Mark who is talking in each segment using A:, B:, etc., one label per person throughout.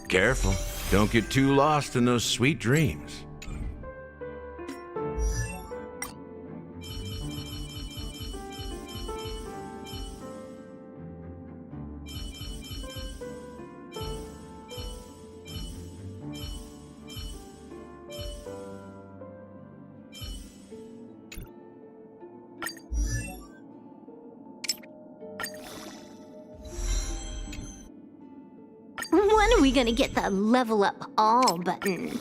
A: Careful. Don't get too lost in those sweet dreams.
B: When are we gonna get the level up all button?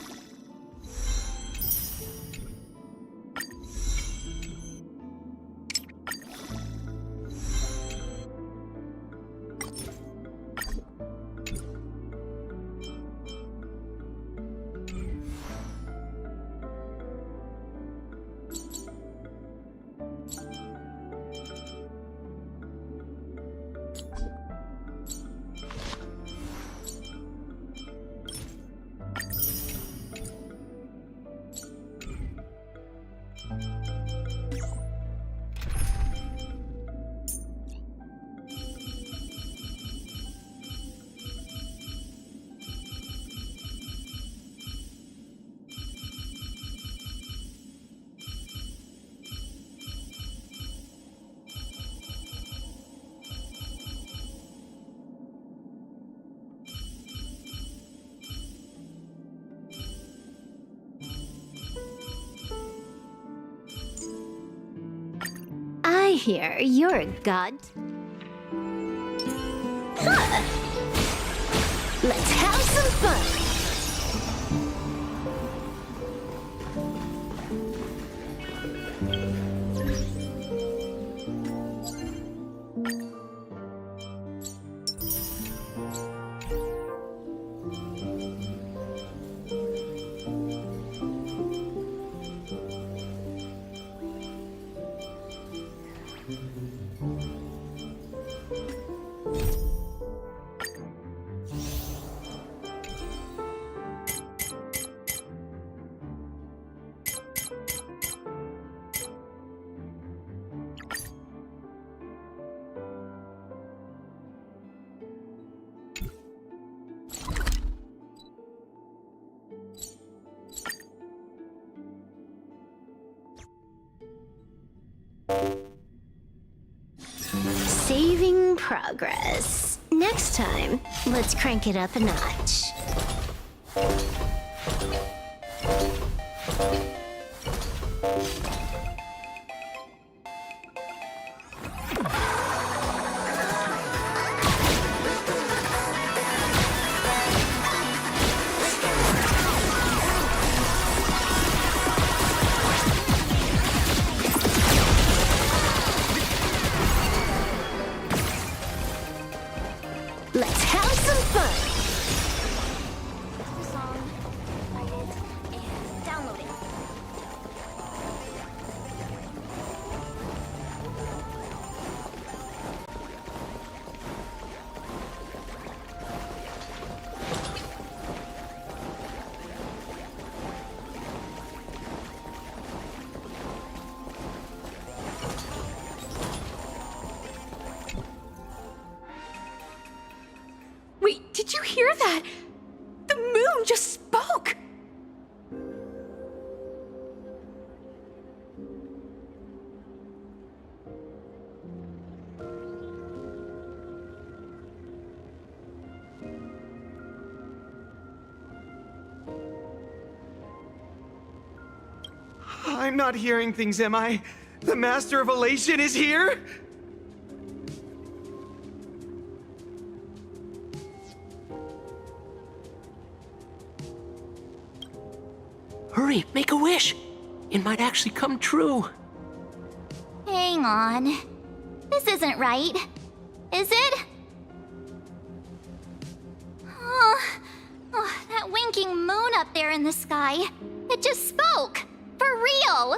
B: I hear you're a god. Huh. Let's have some fun. Saving progress. Next time, let's crank it up a notch. Let's have some fun! Song, write it, and download it.
C: Wait, did you hear that? The moon just spoke!
D: I'm not hearing things, am I? The Master of Elation is here?
E: Hurry, make a wish. It might actually come true.
B: Hang on. This isn't right. Is it? Oh, that winking moon up there in the sky. It just spoke. For real.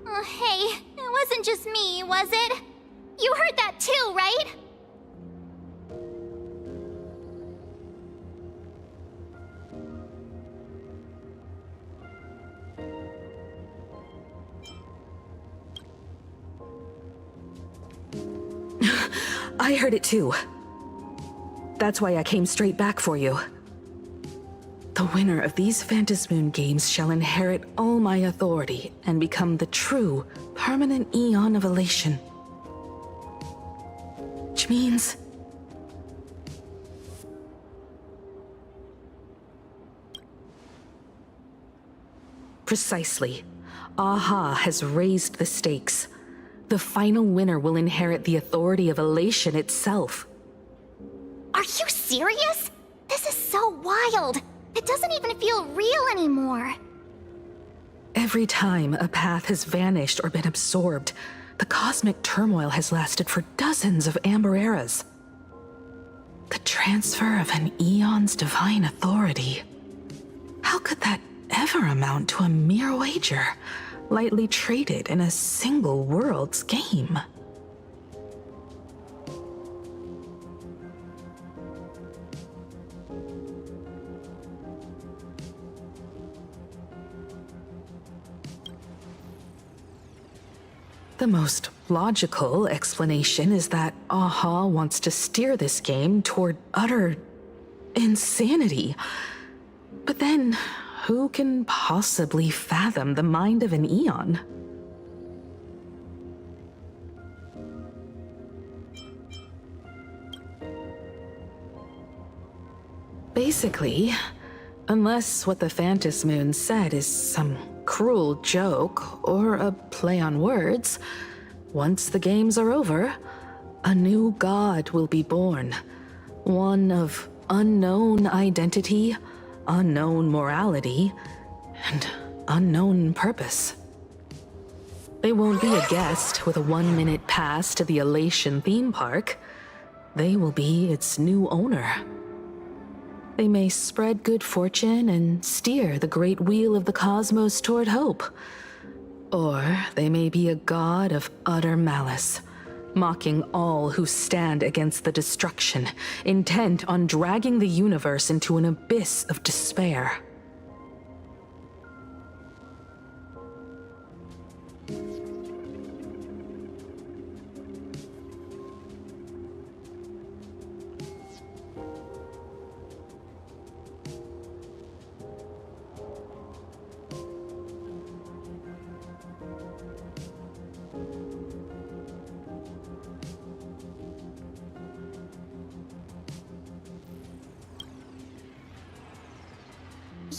B: Oh, hey, it wasn't just me, was it? You heard that too, right?
C: I heard it too.
F: That's why I came straight back for you. The winner of these Phantasmoon games shall inherit all my authority and become the true, permanent Eon of Elation. Which means... Precisely. Aha has raised the stakes. The final winner will inherit the authority of Elation itself.
B: Are you serious? This is so wild. It doesn't even feel real anymore.
F: Every time a path has vanished or been absorbed, the cosmic turmoil has lasted for dozens of Amber Eras. The transfer of an Eon's divine authority. How could that ever amount to a mere wager, lightly traded in a single world's game? The most logical explanation is that Aha wants to steer this game toward utter insanity. But then, who can possibly fathom the mind of an Eon? Basically, unless what the Phantasmoon said is some cruel joke or a play on words, once the games are over, a new god will be born. One of unknown identity, unknown morality, and unknown purpose. They won't be a guest with a 1-minute pass to the Elation theme park. They will be its new owner. They may spread good fortune and steer the great wheel of the cosmos toward hope. Or they may be a god of utter malice, mocking all who stand against the destruction, intent on dragging the universe into an abyss of despair.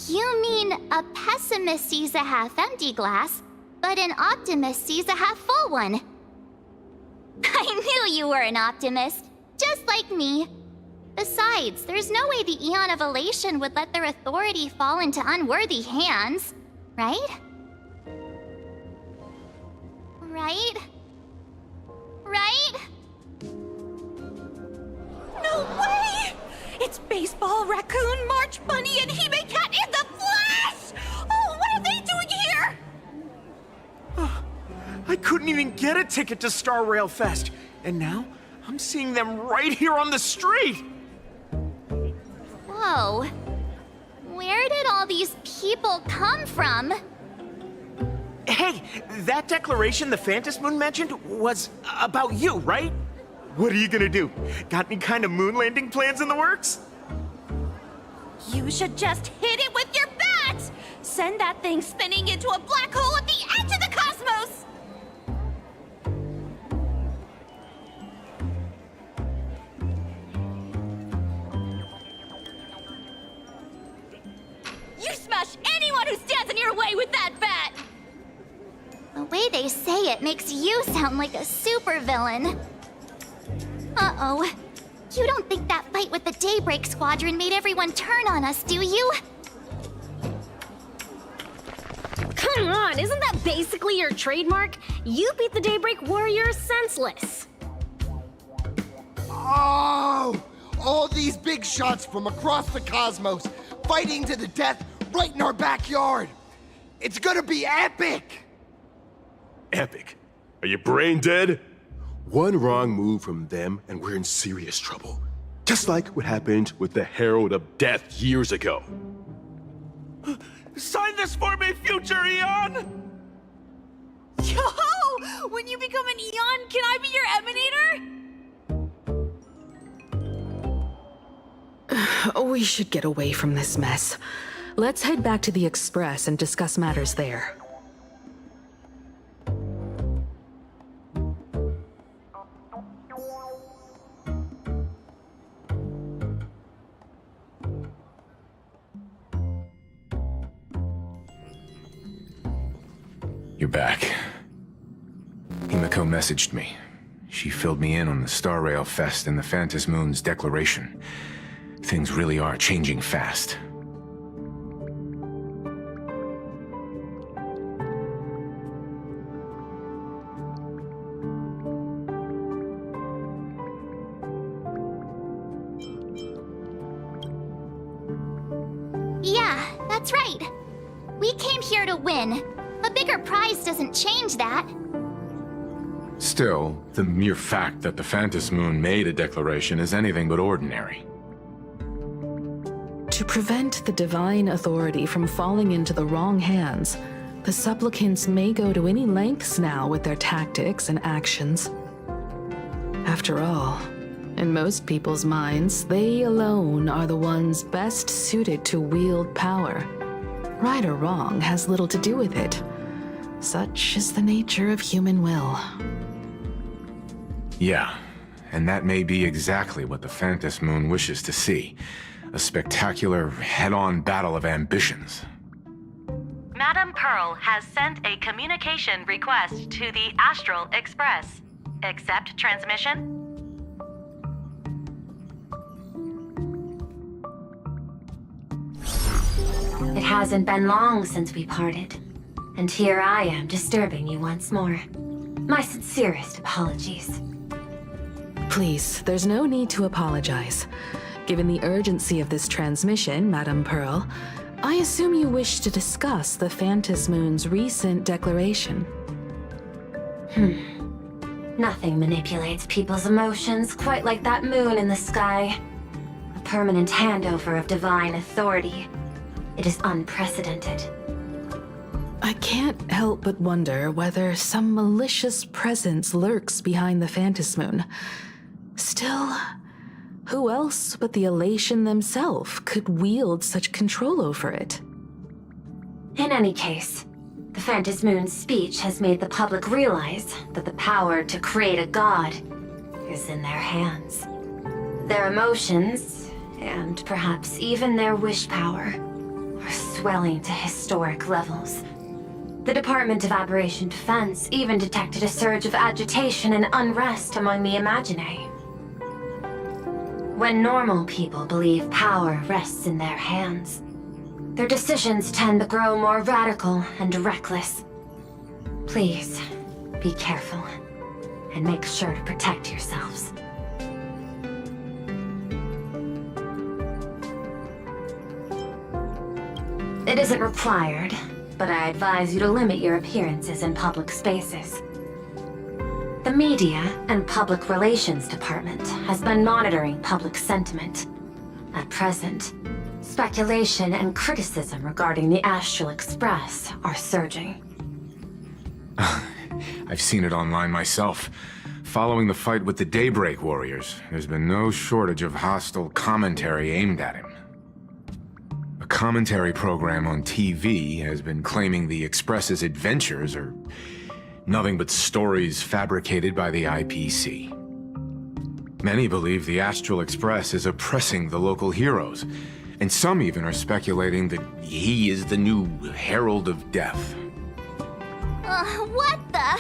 B: You mean a pessimist sees a half-empty glass, but an optimist sees a half-full one. I knew you were an optimist, just like me. Besides, there's no way the Eon of Elation would let their authority fall into unworthy hands, right? Right? Right?
C: No way! It's Baseball, Raccoon, March Bunny, and Hime Cat in the flesh! Oh, what are they doing here?
D: I couldn't even get a ticket to Star Rail Fest, and now I'm seeing them right here on the street!
B: Whoa. Where did all these people come from?
D: Hey, that declaration the Phantasmoon mentioned was about you, right? What are you gonna do? Got any kind of moon landing plans in the works?
C: You should just hit it with your bat! Send that thing spinning into a black hole at the edge of the cosmos! You smash anyone who stands in your way with that bat!
B: The way they say it makes you sound like a supervillain. Uh-oh. You don't think that fight with the Daybreak Squadron made everyone turn on us, do you?
G: Come on, isn't that basically your trademark? You beat the Daybreak Warriors senseless.
H: Oh! All these big shots from across the cosmos, fighting to the death right in our backyard. It's gonna be epic!
I: Epic? Are you brain dead? One wrong move from them and we're in serious trouble. Just like what happened with the Herald of Death years ago.
D: Sign this for me, future Eon!
C: Yo! When you become an Eon, can I be your Emanator?
F: We should get away from this mess. Let's head back to the Express and discuss matters there.
J: You're back. Himiko messaged me. She filled me in on the Star Rail Fest and the Phantom Moon's declaration. Things really are changing fast.
B: Yeah, that's right. We came here to win. A bigger prize doesn't change that.
J: Still, the mere fact that the Phantom Moon made a declaration is anything but ordinary.
F: To prevent the divine authority from falling into the wrong hands, the supplicants may go to any lengths now with their tactics and actions. After all, in most people's minds, they alone are the ones best suited to wield power. Right or wrong has little to do with it. Such is the nature of human will.
J: Yeah, and that may be exactly what the Phantom Moon wishes to see. A spectacular, head-on battle of ambitions.
K: Madame Pearl has sent a communication request to the Astral Express. Accept transmission?
L: It hasn't been long since we parted, and here I am disturbing you once more. My sincerest apologies.
F: Please, there's no need to apologize. Given the urgency of this transmission, Madame Pearl, I assume you wish to discuss the Phantom Moon's recent declaration.
L: Nothing manipulates people's emotions quite like that moon in the sky. A permanent handover of divine authority. It is unprecedented.
F: I can't help but wonder whether some malicious presence lurks behind the Phantom Moon. Still, who else but the Elation themselves could wield such control over it?
L: In any case, the Phantom Moon's speech has made the public realize that the power to create a god is in their hands. Their emotions, and perhaps even their wish power, are swelling to historic levels. The Department of Aberration Defense even detected a surge of agitation and unrest among the Imaginae. When normal people believe power rests in their hands, their decisions tend to grow more radical and reckless. Please, be careful, and make sure to protect yourselves. It isn't required, but I advise you to limit your appearances in public spaces. The Media and Public Relations Department has been monitoring public sentiment. At present, speculation and criticism regarding the Astral Express are surging.
J: I've seen it online myself. Following the fight with the Daybreak Warriors, there's been no shortage of hostile commentary aimed at him. A commentary program on TV has been claiming the Express's adventures are nothing but stories fabricated by the IPC. Many believe the Astral Express is oppressing the local heroes, and some even are speculating that he is the new Herald of Death.
B: What the?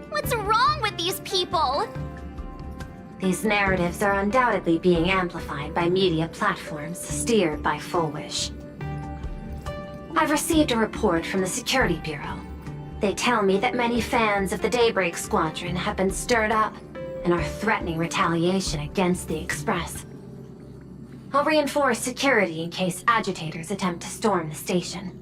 B: What's wrong with these people?
L: These narratives are undoubtedly being amplified by media platforms steered by Full Wish. I've received a report from the Security Bureau. They tell me that many fans of the Daybreak Squadron have been stirred up and are threatening retaliation against the Express. I'll reinforce security in case agitators attempt to storm the station.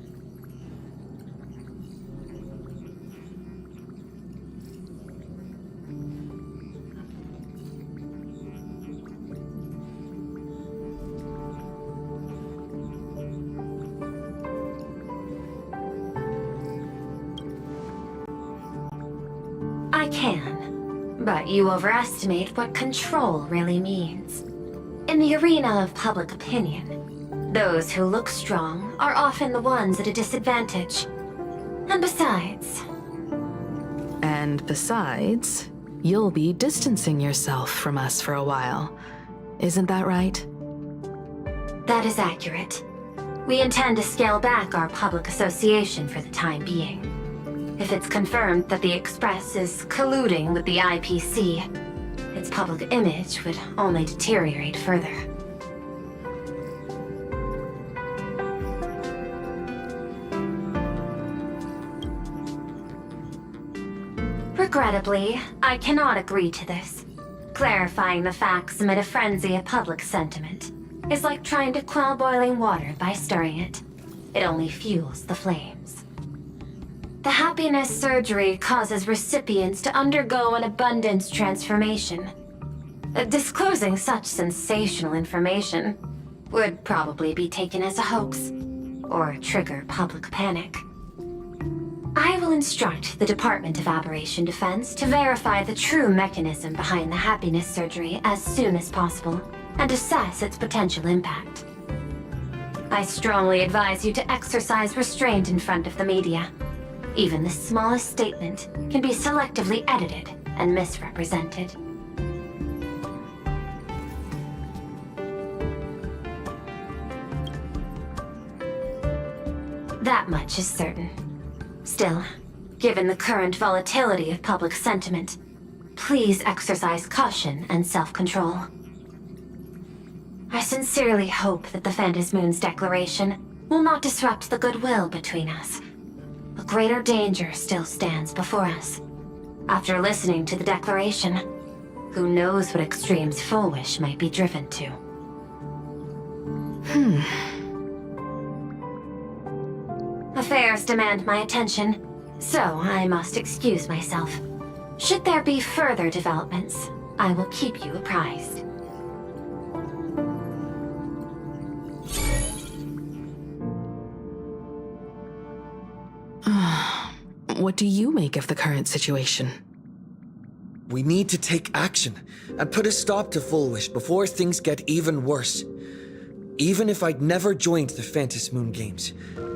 L: I can, but you overestimate what control really means. In the arena of public opinion, those who look strong are often the ones at a disadvantage. And besides...
F: And besides, you'll be distancing yourself from us for a while. Isn't that right?
L: That is accurate. We intend to scale back our public association for the time being. If it's confirmed that the Express is colluding with the IPC, its public image would only deteriorate further. Regrettably, I cannot agree to this. Clarifying the facts amid a frenzy of public sentiment is like trying to quell boiling water by stirring it. It only fuels the flames. The happiness surgery causes recipients to undergo an abundance transformation. Disclosing such sensational information would probably be taken as a hoax, or trigger public panic. I will instruct the Department of Aberration Defense to verify the true mechanism behind the happiness surgery as soon as possible, and assess its potential impact. I strongly advise you to exercise restraint in front of the media. Even the smallest statement can be selectively edited and misrepresented. That much is certain. Still, given the current volatility of public sentiment, please exercise caution and self-control. I sincerely hope that the Phantasmoon's declaration will not disrupt the goodwill between us. A greater danger still stands before us. After listening to the declaration, who knows what extremes Full Wish might be driven to. Affairs demand my attention, so I must excuse myself. Should there be further developments, I will keep you apprised.
F: What do you make of the current situation?
M: We need to take action and put a stop to Full Wish before things get even worse. Even if I'd never joined the Phantasmoon Games,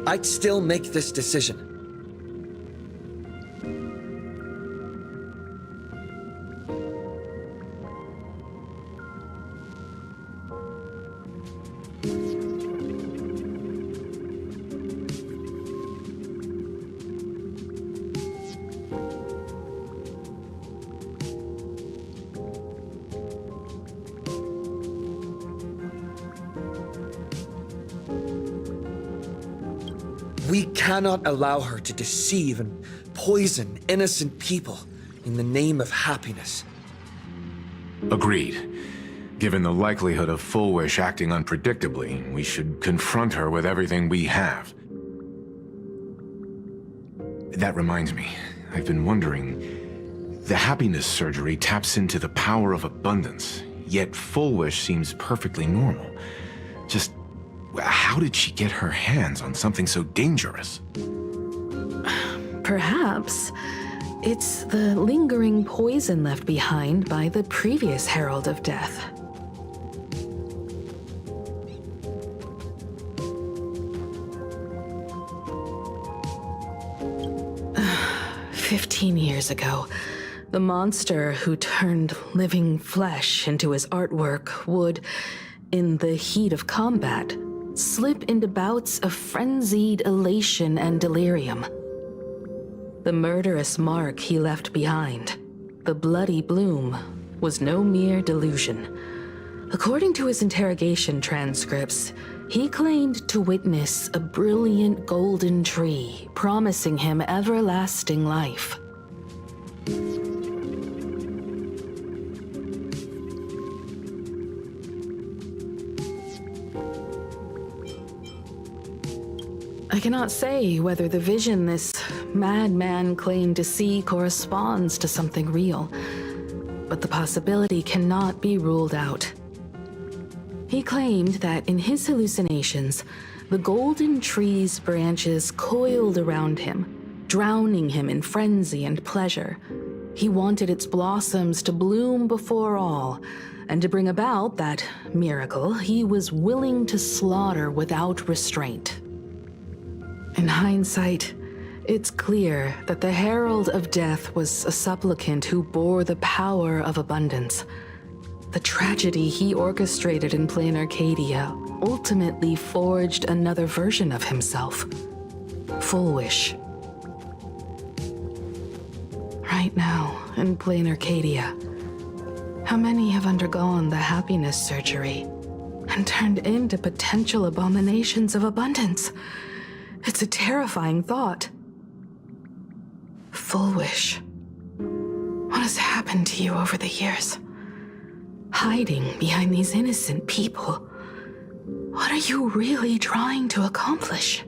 M: I'd still make this decision. 'We cannot allow her to deceive and poison innocent people in the name of happiness.'
J: Agreed. Given the likelihood of Full Wish acting unpredictably, we should confront her with everything we have. That reminds me, I've been wondering, the happiness surgery taps into the power of abundance, yet Full Wish seems perfectly normal. Just, how did she get her hands on something so dangerous?
F: Perhaps it's the lingering poison left behind by the previous Herald of Death. "15 years ago, the monster who turned living flesh into his artwork would, in the heat of combat, slip into bouts of frenzied elation and delirium. The murderous mark he left behind, the bloody bloom, was no mere delusion. According to his interrogation transcripts, he claimed to witness a brilliant golden tree promising him everlasting life. I cannot say whether the vision this madman claimed to see corresponds to something real, but the possibility cannot be ruled out. He claimed that in his hallucinations, the golden tree's branches coiled around him, drowning him in frenzy and pleasure. He wanted its blossoms to bloom before all, And to bring about that miracle, he was willing to slaughter without restraint. In hindsight, it's clear that the Herald of Death was a supplicant who bore the power of abundance. The tragedy he orchestrated in Plain Arcadia ultimately forged another version of himself, Full Wish. Right now, in Plain Arcadia, how many have undergone the happiness surgery and turned into potential abominations of abundance? It's a terrifying thought. Full Wish. What has happened to you over the years? Hiding behind these innocent people. What are you really trying to accomplish?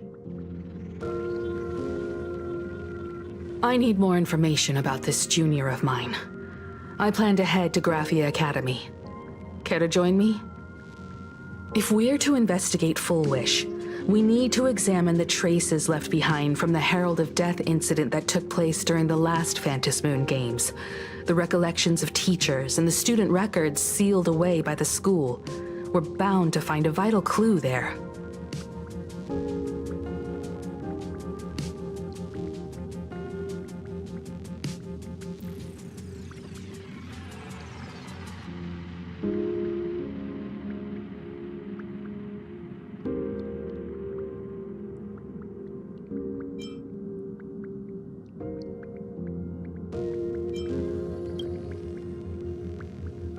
F: I need more information about this junior of mine. I plan to head to Graphia Academy. Care to join me? If we're to investigate Full Wish, we need to examine the traces left behind from the Herald of Death incident that took place during the last Phantom Moon Games. The recollections of teachers and the student records sealed away by the school. We're bound to find a vital clue there.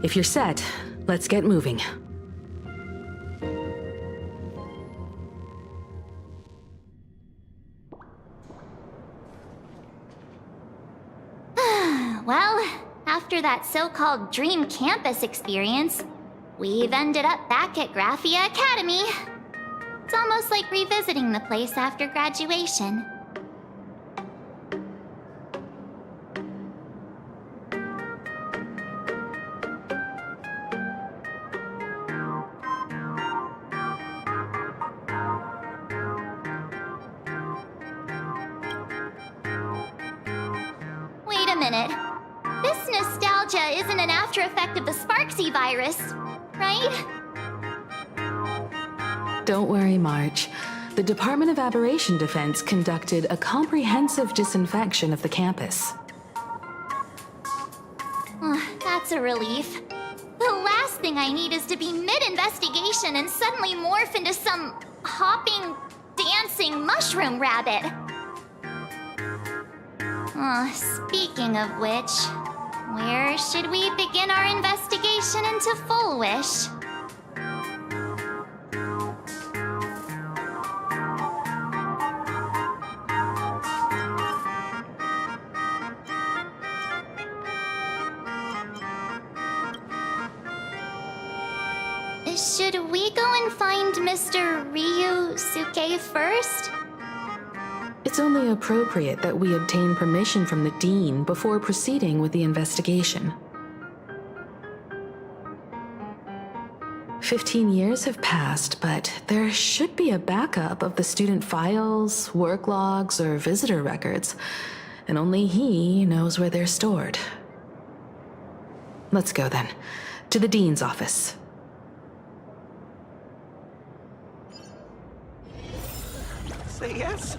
F: If you're set, let's get moving.
B: Well, after that so-called dream campus experience, we've ended up back at Graphia Academy. It's almost like revisiting the place after graduation. Wait a minute. This nostalgia isn't an after effect of the Sparksy virus, right?
F: Don't worry, March. The Department of Aberration Defense conducted a comprehensive disinfection of the campus.
B: That's a relief. The last thing I need is to be mid-investigation and suddenly morph into some hopping, dancing mushroom rabbit. Speaking of which, where should we begin our investigation into Full Wish? Should we go and find Mr. Ryusuke first?
F: It's only appropriate that we obtain permission from the Dean before proceeding with the investigation. 15 years have passed, but there should be a backup of the student files, work logs, or visitor records, and only he knows where they're stored. Let's go then, to the Dean's office.
D: Say yes.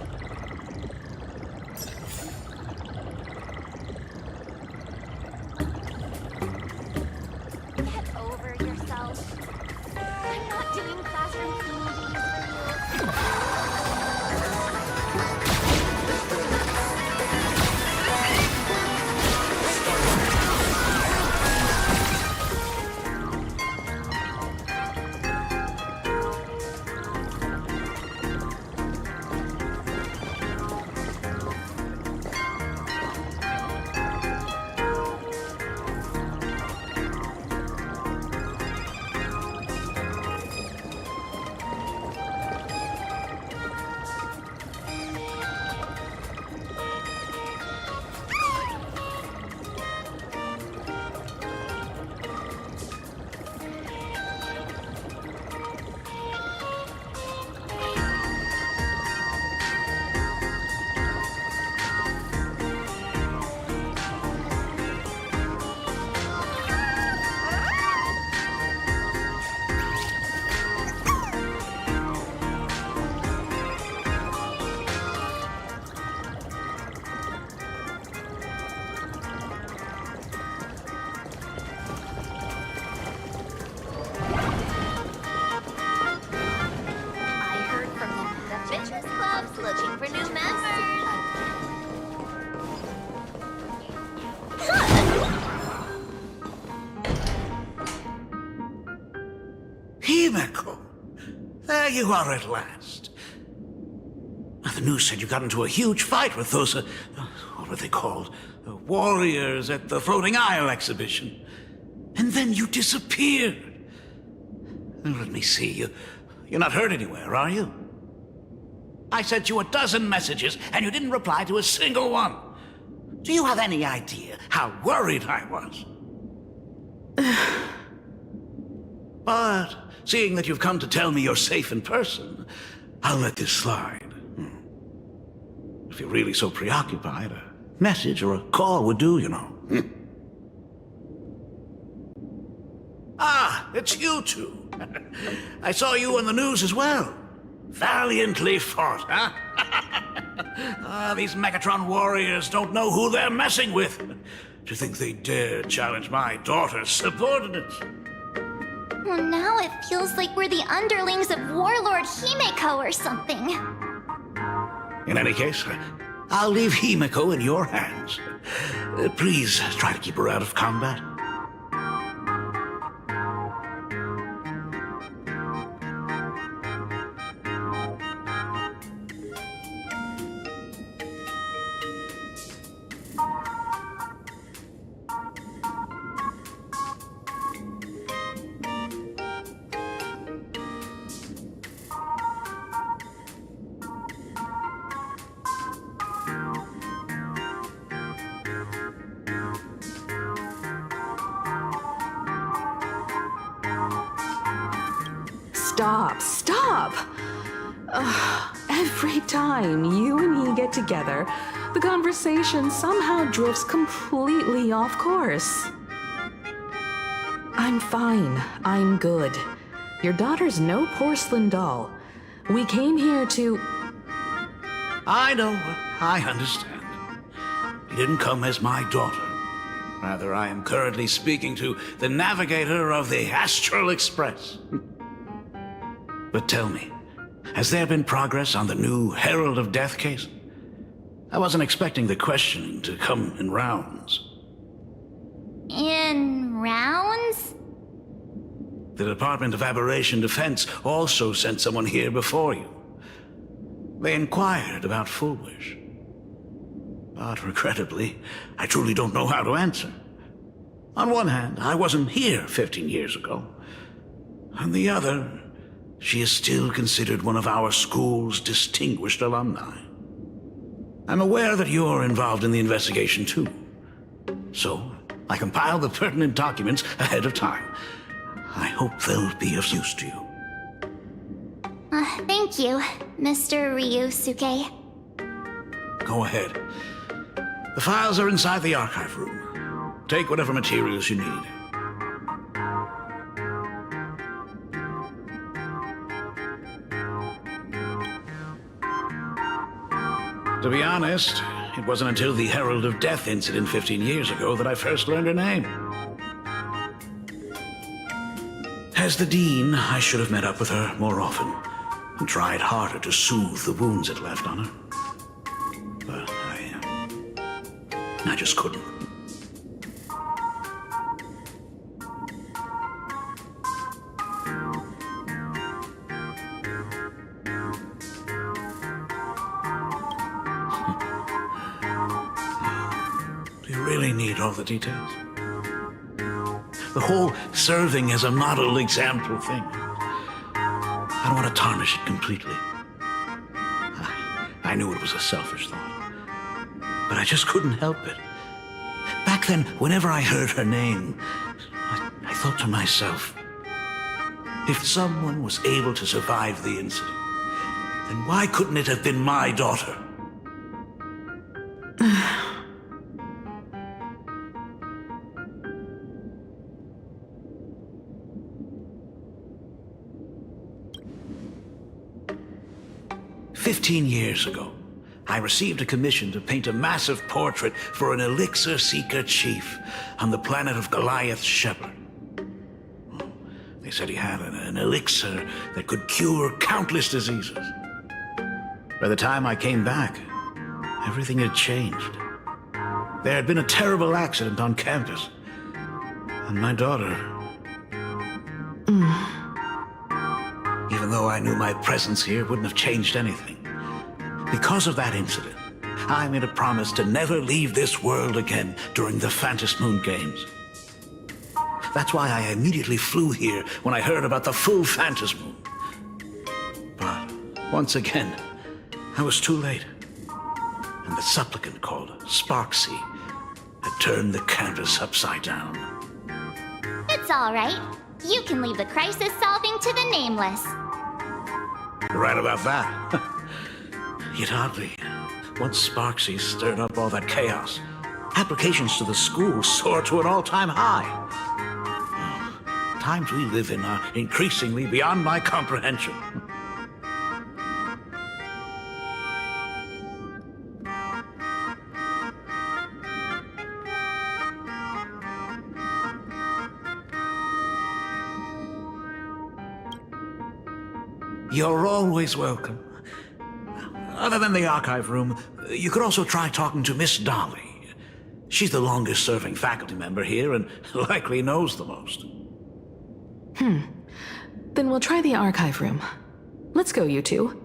B: Get over yourself. I'm not doing classroom cleaning duties for you. Looking for new members.
N: Himeko! There you are at last. The news said you got into a huge fight with those, what were they called? Warriors at the Floating Isle exhibition. And then you disappeared. Let me see. You're not hurt anywhere, are you? I sent you a dozen messages, and you didn't reply to a single one. Do you have any idea how worried I was? But, seeing that you've come to tell me you're safe in person, I'll let this slide. If you're really so preoccupied, a message or a call would do, you know. Ah, it's you two. I saw you on the news as well. Valiantly fought, huh? These Megatron warriors don't know who they're messing with. To think they dare challenge my daughter's subordinates.
B: Well, now it feels like we're the underlings of Warlord Himeko or something.
N: In any case, I'll leave Himeko in your hands. Please try to keep her out of combat.
F: Stop! Every time you and he get together, the conversation somehow drifts completely off course. I'm fine. I'm good. Your daughter's no porcelain doll. We came here to...
N: I know. I understand. You didn't come as my daughter. Rather, I am currently speaking to the navigator of the Astral Express. But tell me, has there been progress on the new Herald of Death case? I wasn't expecting the questioning to come in rounds.
B: In rounds?
N: The Department of Aberration Defense also sent someone here before you. They inquired about Fullwish. But regrettably, I truly don't know how to answer. On one hand, I wasn't here 15 years ago. On the other, she is still considered one of our school's distinguished alumni. I'm aware that you're involved in the investigation too. So, I compiled the pertinent documents ahead of time. I hope they'll be of use to you.
B: Thank you, Mr. Ryusuke.
N: Go ahead. The files are inside the archive room. Take whatever materials you need. To be honest, it wasn't until the Herald of Death incident 15 years ago that I first learned her name. As the Dean, I should have met up with her more often and tried harder to soothe the wounds it left on her. But I just couldn't. Do you really need all the details? The whole serving as a model example thing. I don't want to tarnish it completely. I knew it was a selfish thought, but I just couldn't help it. Back then, whenever I heard her name, I thought to myself, if someone was able to survive the incident, then why couldn't it have been my daughter? 15 years ago, I received a commission to paint a massive portrait for an elixir seeker chief on the planet of Goliath's Shepherd. They said he had an elixir that could cure countless diseases. By the time I came back, everything had changed. There had been a terrible accident on campus, and my daughter... Even though I knew my presence here wouldn't have changed anything, because of that incident, I made a promise to never leave this world again during the Phantom Moon Games. That's why I immediately flew here when I heard about the full Phantom Moon. But once again, I was too late, and the supplicant called Sparksy had turned the canvas upside down.
B: It's all right. You can leave the crisis solving to the nameless.
N: You're right about that. Yet oddly, once Sparksy stirred up all that chaos, applications to the school soared to an all-time high. Times we live in are increasingly beyond my comprehension. You're always welcome. Other than the archive room, you could also try talking to Miss Dolly. She's the longest-serving faculty member here and likely knows the most.
F: Then we'll try the archive room. Let's go, you two.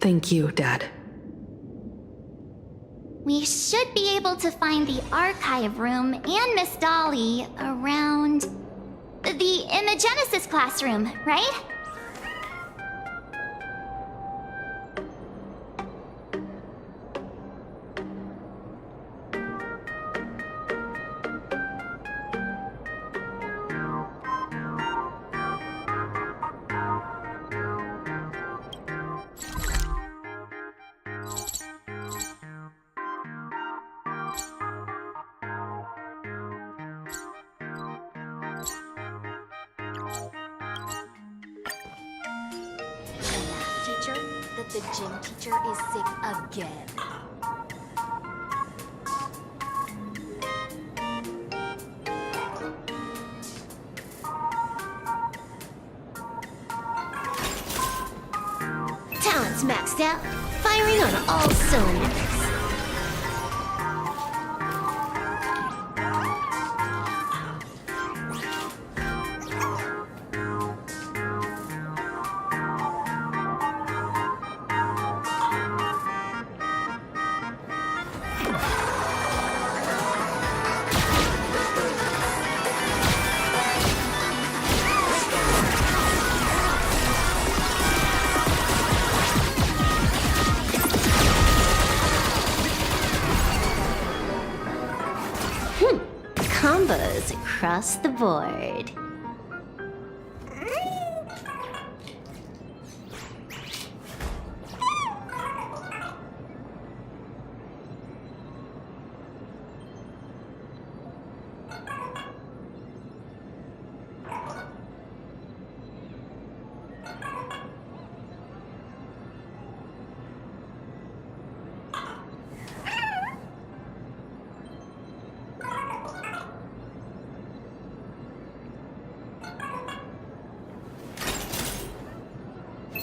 F: Thank you, Dad.
B: We should be able to find the archive room and Miss Dolly around in the Genesis classroom, right?
O: That the gym teacher is sick again.
C: Talent's maxed out, firing on all cylinders. Combos across the board.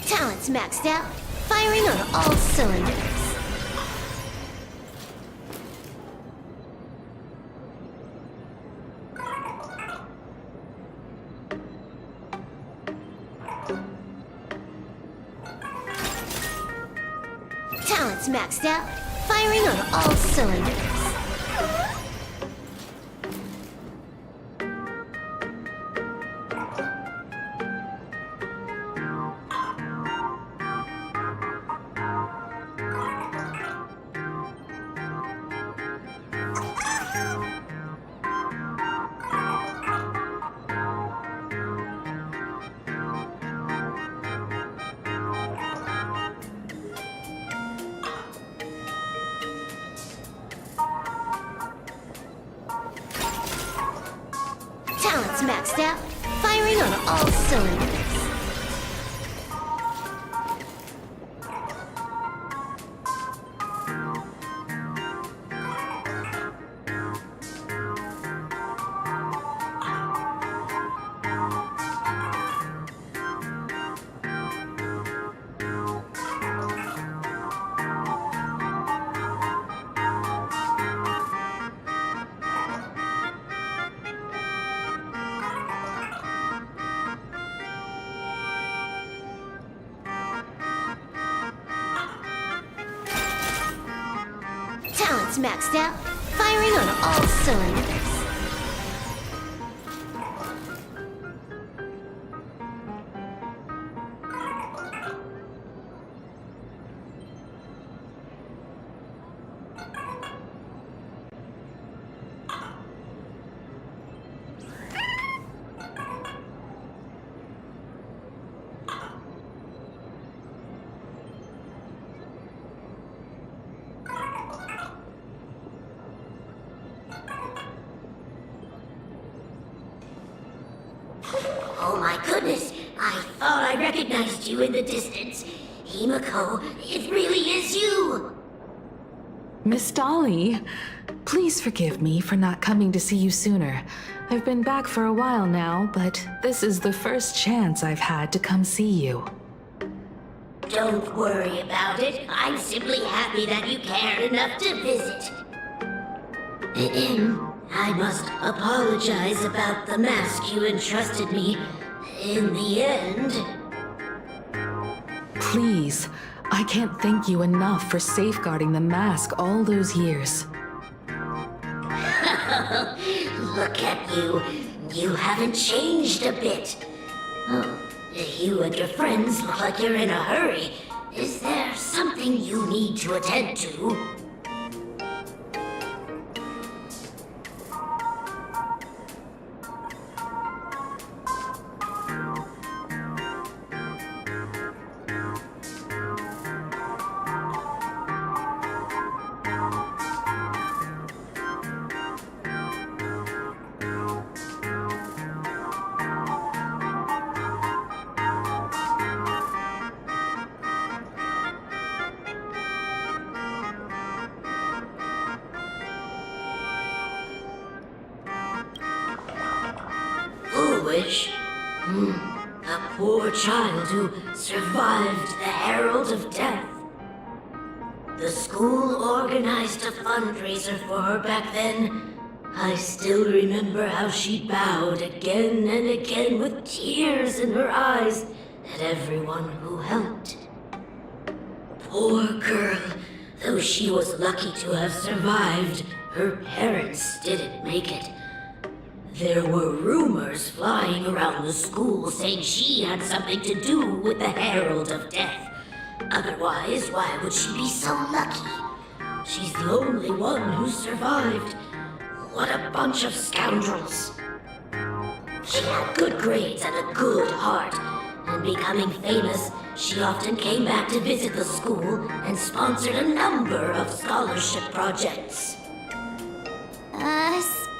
C: Talent's maxed out, firing on all cylinders. Talent's maxed out, firing on all cylinders. Talent's maxed out, firing on all cylinders.
O: It's maxed out, firing on all cylinders.
P: Oh my goodness! I thought I recognized you in the distance. Himiko, it really is you!
F: Miss Dolly, please forgive me for not coming to see you sooner. I've been back for a while now, but this is the first chance I've had to come see you.
P: Don't worry about it. I'm simply happy that you cared enough to visit. I must apologize about the mask you entrusted me. In the end...
F: Please, I can't thank you enough for safeguarding the mask all those years.
P: Look at you. You haven't changed a bit. Oh, you and your friends look like you're in a hurry. Is there something you need to attend to? Foolish? A poor child who survived the Herald of Death. The school organized a fundraiser for her back then. I still remember how she bowed again and again with tears in her eyes at everyone who helped. Poor girl. Though she was lucky to have survived, her parents didn't make it. There were rumors flying around the school saying she had something to do with the Herald of Death. Otherwise, why would she be so lucky? She's the only one who survived. What a bunch of scoundrels. She had good grades and a good heart. And becoming famous, she often came back to visit the school and sponsored a number of scholarship projects.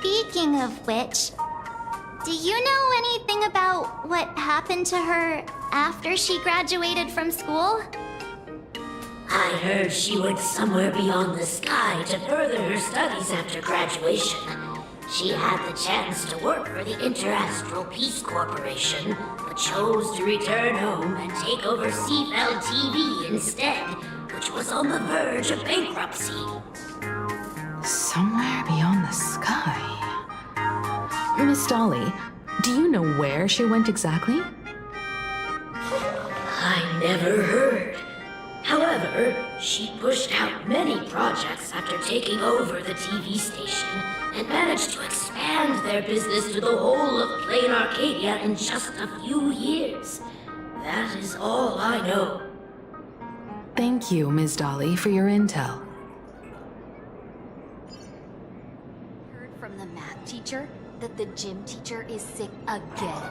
B: Speaking of which, do you know anything about what happened to her after she graduated from school?
P: I heard she went somewhere beyond the sky to further her studies after graduation. She had the chance to work for the Interastral Peace Corporation, but chose to return home and take over Seafeld TV instead, which was on the verge of bankruptcy.
F: Somewhere beyond the sky. Miss Dolly, do you know where she went exactly?
P: I never heard. However, she pushed out many projects after taking over the TV station and managed to expand their business to the whole of Plain Arcadia in just a few years. That is all I know.
F: Thank you, Ms. Dolly, for your intel.
O: Heard from the math teacher that the gym teacher is sick again.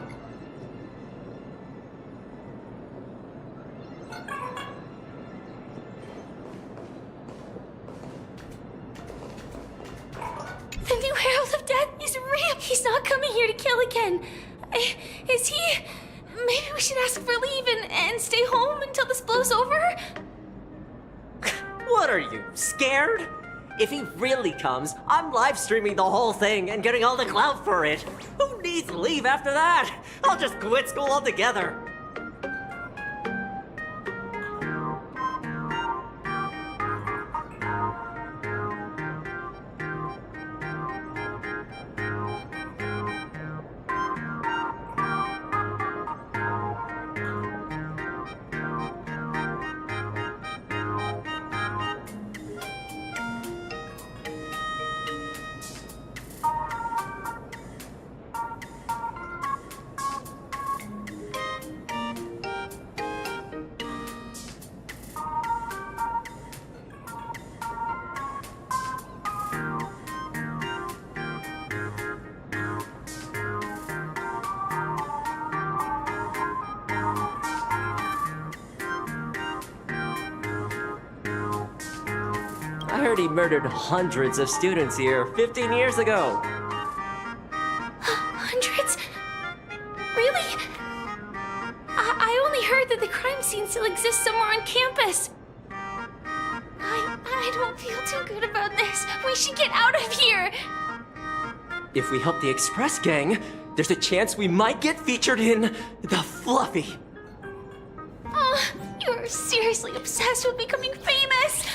C: The new Herald of Death is real! He's not coming here to kill again! Is he? Maybe we should ask for leave and stay home until this blows over?
Q: What are you, scared? If he really comes, I'm live streaming the whole thing and getting all the clout for it. Who needs leave after that? I'll just quit school altogether. heard he murdered hundreds of students here 15 years ago.
C: Hundreds? Really? I only heard that the crime scene still exists somewhere on campus. I don't feel too good about this. We should get out of here.
Q: If we help the Express gang, there's a chance we might get featured in The Fluffy.
C: Oh, you're seriously obsessed with becoming famous.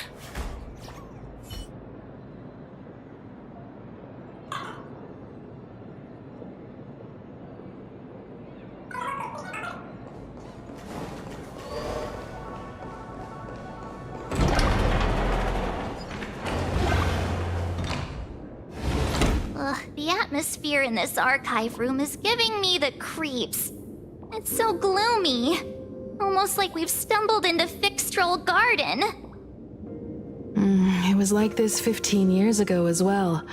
B: The atmosphere in this archive room is giving me the creeps. It's so gloomy. Almost like we've stumbled into Fixtroll Garden.
F: It was like this 15 years ago as well.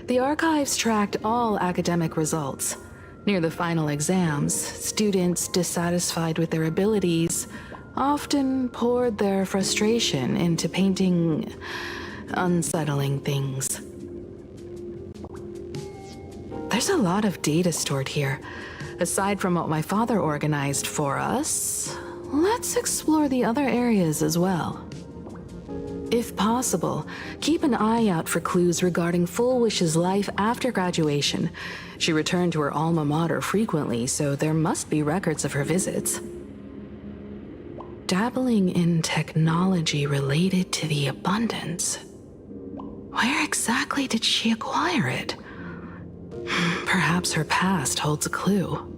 F: The archives tracked all academic results. Near the final exams, students dissatisfied with their abilities often poured their frustration into painting unsettling things. There's a lot of data stored here. Aside from what my father organized for us, let's explore the other areas as well. If possible, keep an eye out for clues regarding Fullwish's life after graduation. She returned to her alma mater frequently, so there must be records of her visits. Dabbling in technology related to the abundance. Where exactly did she acquire it? Perhaps her past holds a clue.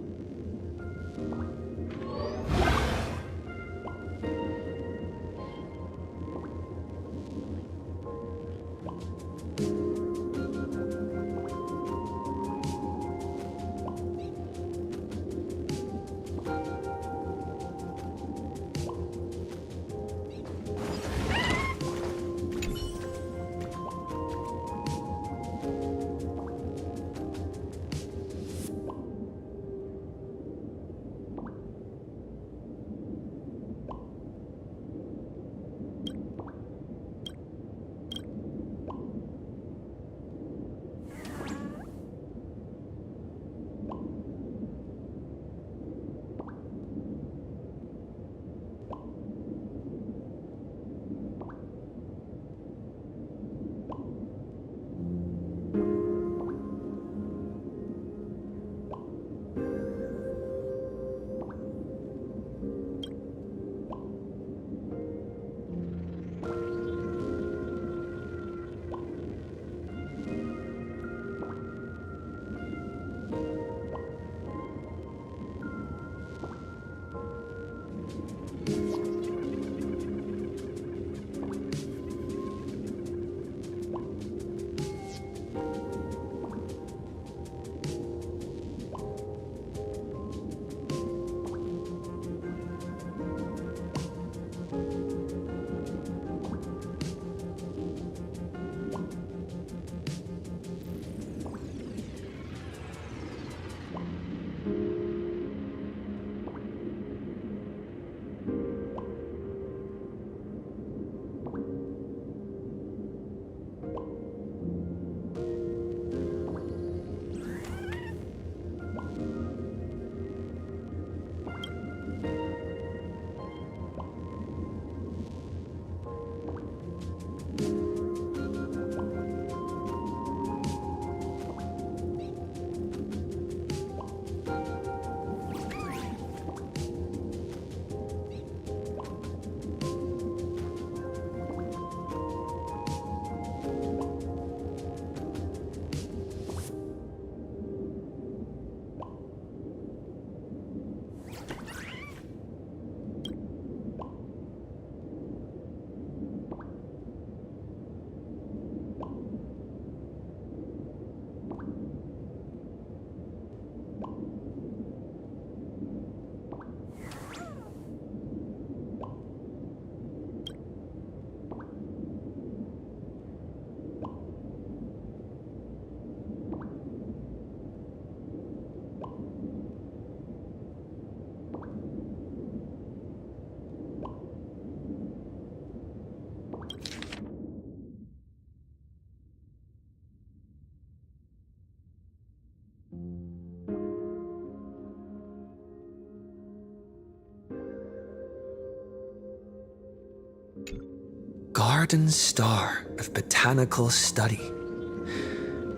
M: Garden Star of Botanical Study.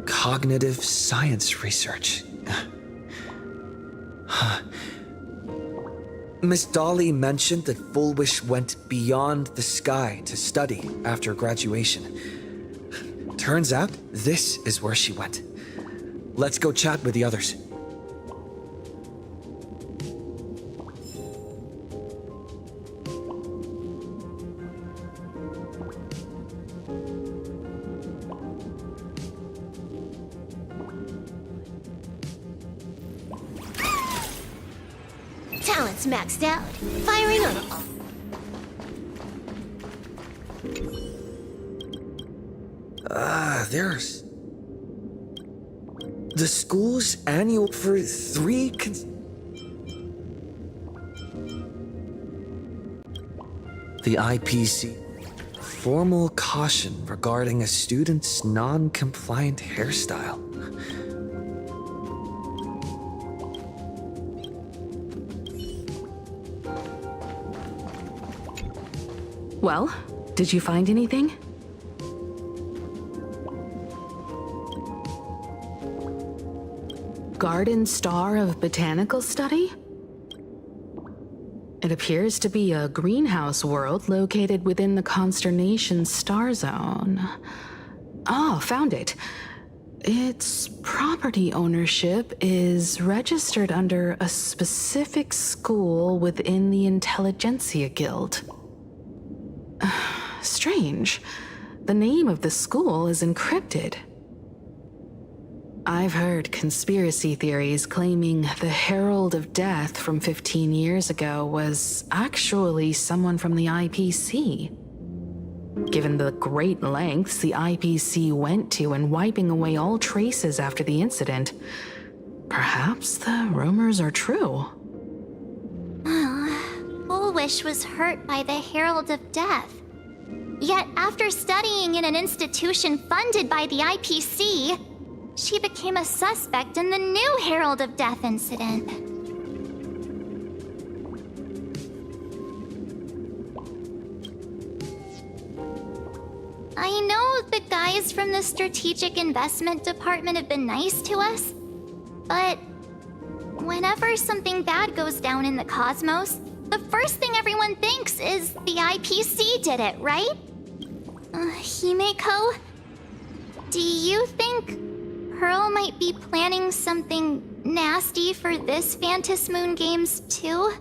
M: Cognitive science research. Miss Dolly mentioned that Fullwish went beyond the sky to study after graduation. Turns out, this is where she went. Let's go chat with the others.
R: Talent's maxed out. Firing on all.
M: There's... The school's annual for 3 The IPC. Formal caution regarding a student's non-compliant hairstyle.
F: Well, did you find anything? Garden Star of Botanical Study? It appears to be a greenhouse world located within the Consternation Star Zone. Oh, found it. Its property ownership is registered under a specific school within the Intelligentsia Guild. Strange. The name of the school is encrypted. I've heard conspiracy theories claiming the Herald of Death from 15 years ago was actually someone from the IPC. Given the great lengths the IPC went to in wiping away all traces after the incident, perhaps the rumors are true.
B: Fullwish was hurt by the Herald of Death. Yet after studying in an institution funded by the IPC, she became a suspect in the new Herald of Death incident. I know the guys from the Strategic Investment Department have been nice to us, but whenever something bad goes down in the cosmos, the first thing everyone thinks is the IPC did it, right? Himeko, do you think Pearl might be planning something nasty for this Phantom Moon Games too?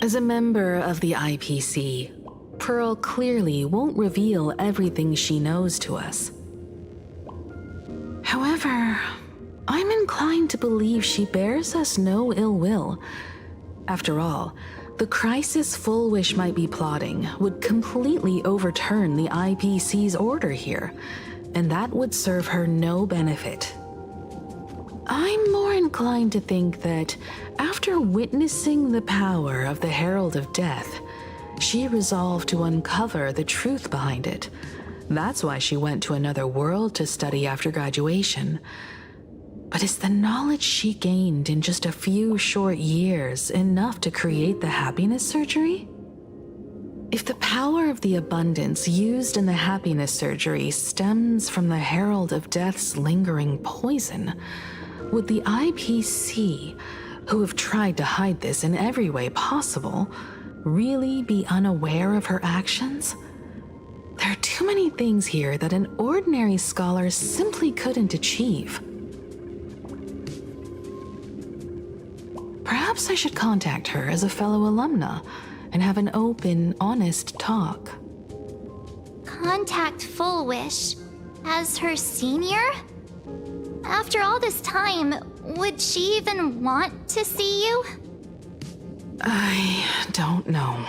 F: As a member of the IPC, Pearl clearly won't reveal everything she knows to us. However, I'm inclined to believe she bears us no ill will. After all, the crisis Fullwish might be plotting would completely overturn the IPC's order here, and that would serve her no benefit. I'm more inclined to think that after witnessing the power of the Herald of Death, she resolved to uncover the truth behind it. That's why she went to another world to study after graduation. But is the knowledge she gained in just a few short years enough to create the happiness surgery? If the power of the abundance used in the happiness surgery stems from the Herald of Death's lingering poison, would the IPC, who have tried to hide this in every way possible, really be unaware of her actions? There are too many things here that an ordinary scholar simply couldn't achieve. Perhaps I should contact her as a fellow alumna and have an open, honest talk.
B: Contact Fullwish as her senior? After all this time, would she even want to see you?
F: I don't know.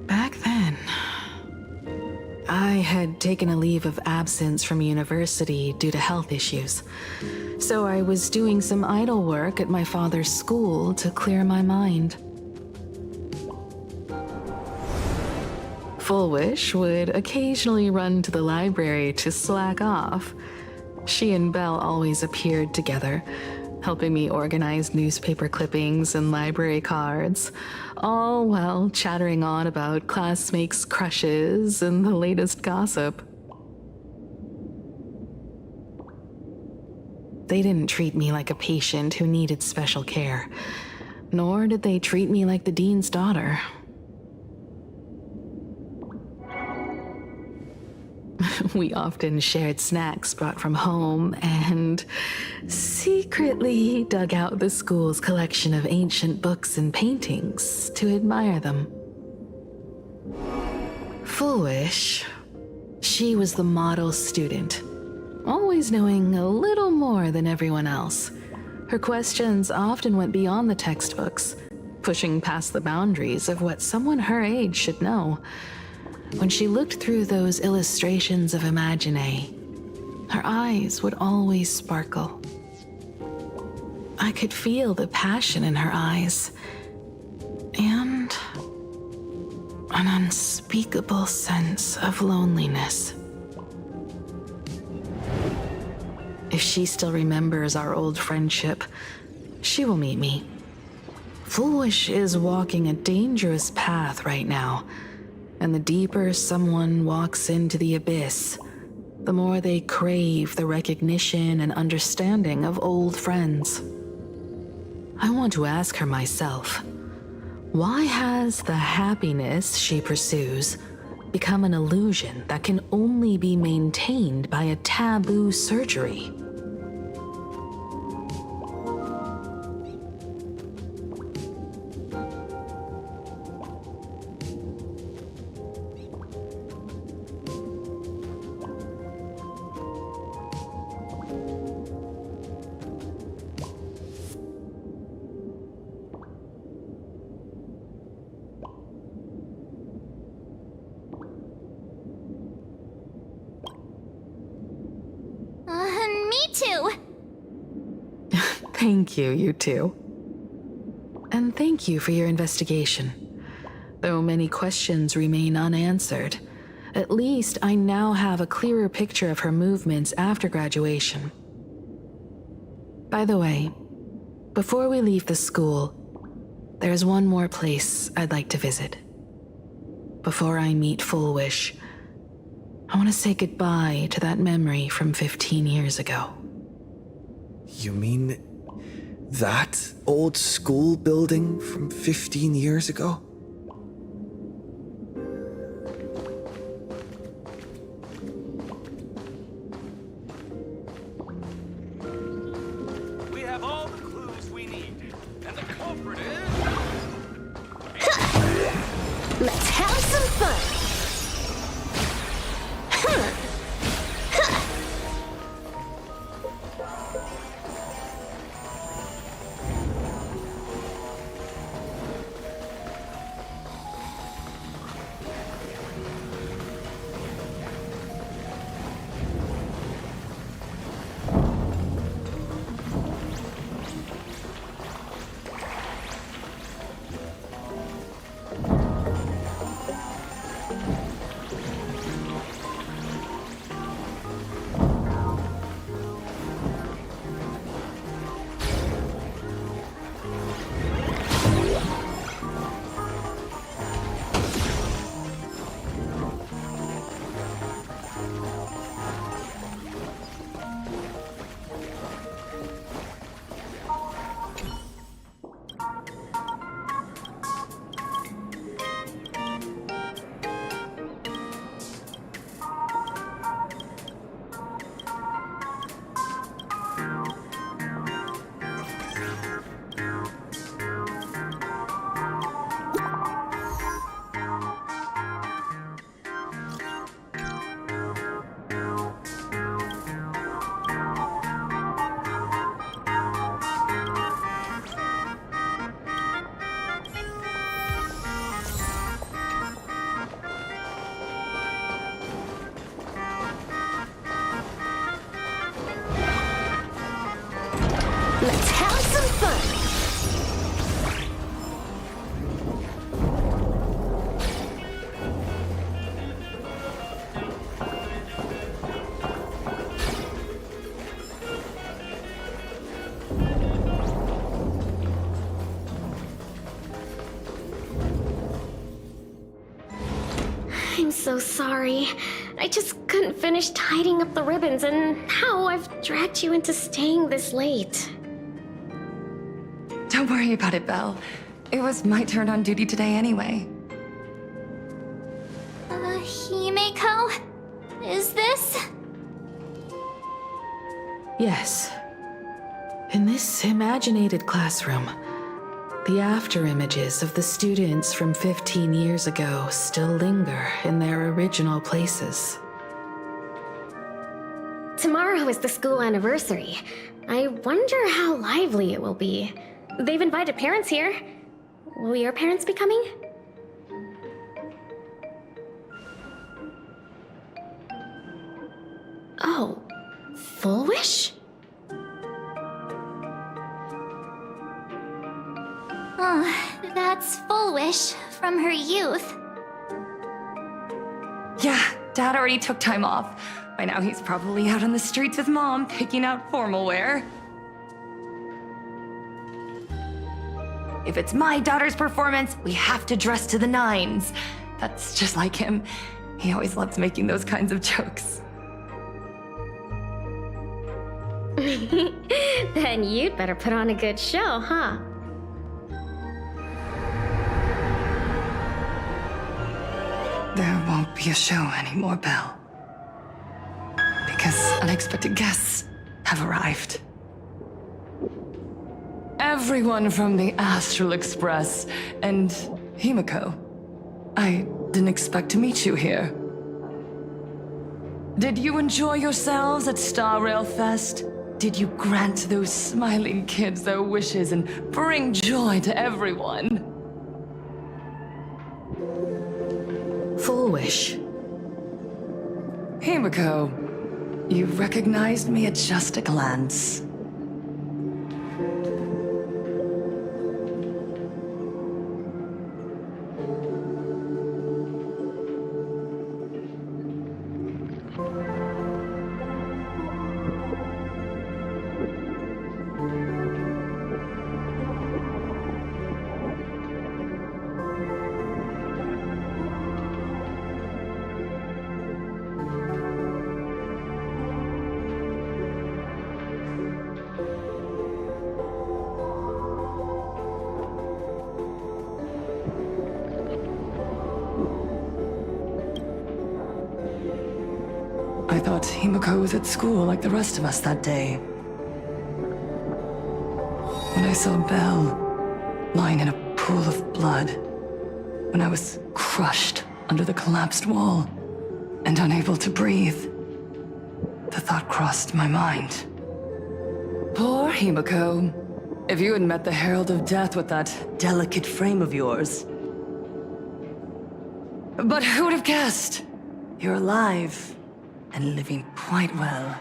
F: Back then, I had taken a leave of absence from university due to health issues. So I was doing some idle work at my father's school to clear my mind. Fullwish would occasionally run to the library to slack off. She and Belle always appeared together, helping me organize newspaper clippings and library cards, all while chattering on about classmates' crushes and the latest gossip. They didn't treat me like a patient who needed special care, nor did they treat me like the dean's daughter. We often shared snacks brought from home and secretly dug out the school's collection of ancient books and paintings to admire them. Fullwish, she was the model student, always knowing a little more than everyone else. Her questions often went beyond the textbooks, pushing past the boundaries of what someone her age should know. When she looked through those illustrations of Imagine, her eyes would always sparkle. I could feel the passion in her eyes, and an unspeakable sense of loneliness. If she still remembers our old friendship, she will meet me. Fullwish is walking a dangerous path right now, and the deeper someone walks into the abyss, the more they crave the recognition and understanding of old friends. I want to ask her myself, why has the happiness she pursues become an illusion that can only be maintained by a taboo surgery?
B: Me too.
F: Thank you, you two. And thank you for your investigation. Though many questions remain unanswered, at least I now have a clearer picture of her movements after graduation. By the way, before we leave the school, there's one more place I'd like to visit. Before I meet Fullwish, I want to say goodbye to that memory from 15 years ago.
M: You mean that old school building from 15 years ago?
S: We have all the clues we need, and the culprit is...
R: Let's have some fun! Let's have some fun!
G: so sorry. I just couldn't finish tidying up the ribbons, and now I've dragged you into staying this late.
T: Don't worry about it, Belle. It was my turn on duty today anyway.
B: Himeko? Is this?
F: Yes. In this imaginated classroom, the after images of the students from 15 years ago still linger in their original places.
G: Tomorrow is the school anniversary. I wonder how lively it will be. They've invited parents here. Will your parents be coming? Oh, Full Wish?
B: Oh, that's Full Wish from her youth.
T: Yeah, Dad already took time off. By now he's probably out on the streets with Mom, picking out formal wear. If it's my daughter's performance, we have to dress to the nines. That's just like him. He always loves making those kinds of jokes.
G: Then you'd better put on a good show, huh?
T: There won't be a show anymore, Belle. Because unexpected guests have arrived. Everyone from the Astral Express and Himeko. I didn't expect to meet you here. Did you enjoy yourselves at Star Rail Fest? Did you grant those smiling kids their wishes and bring joy to everyone?
F: Full Wish.
T: Himeko, you recognized me at just a glance. I thought Himeko was at school like the rest of us that day. When I saw Belle lying in a pool of blood, when I was crushed under the collapsed wall and unable to breathe, the thought crossed my mind. Poor Himeko. If you had met the Herald of Death with that delicate frame of yours. But who would have guessed? You're alive. And living quite well.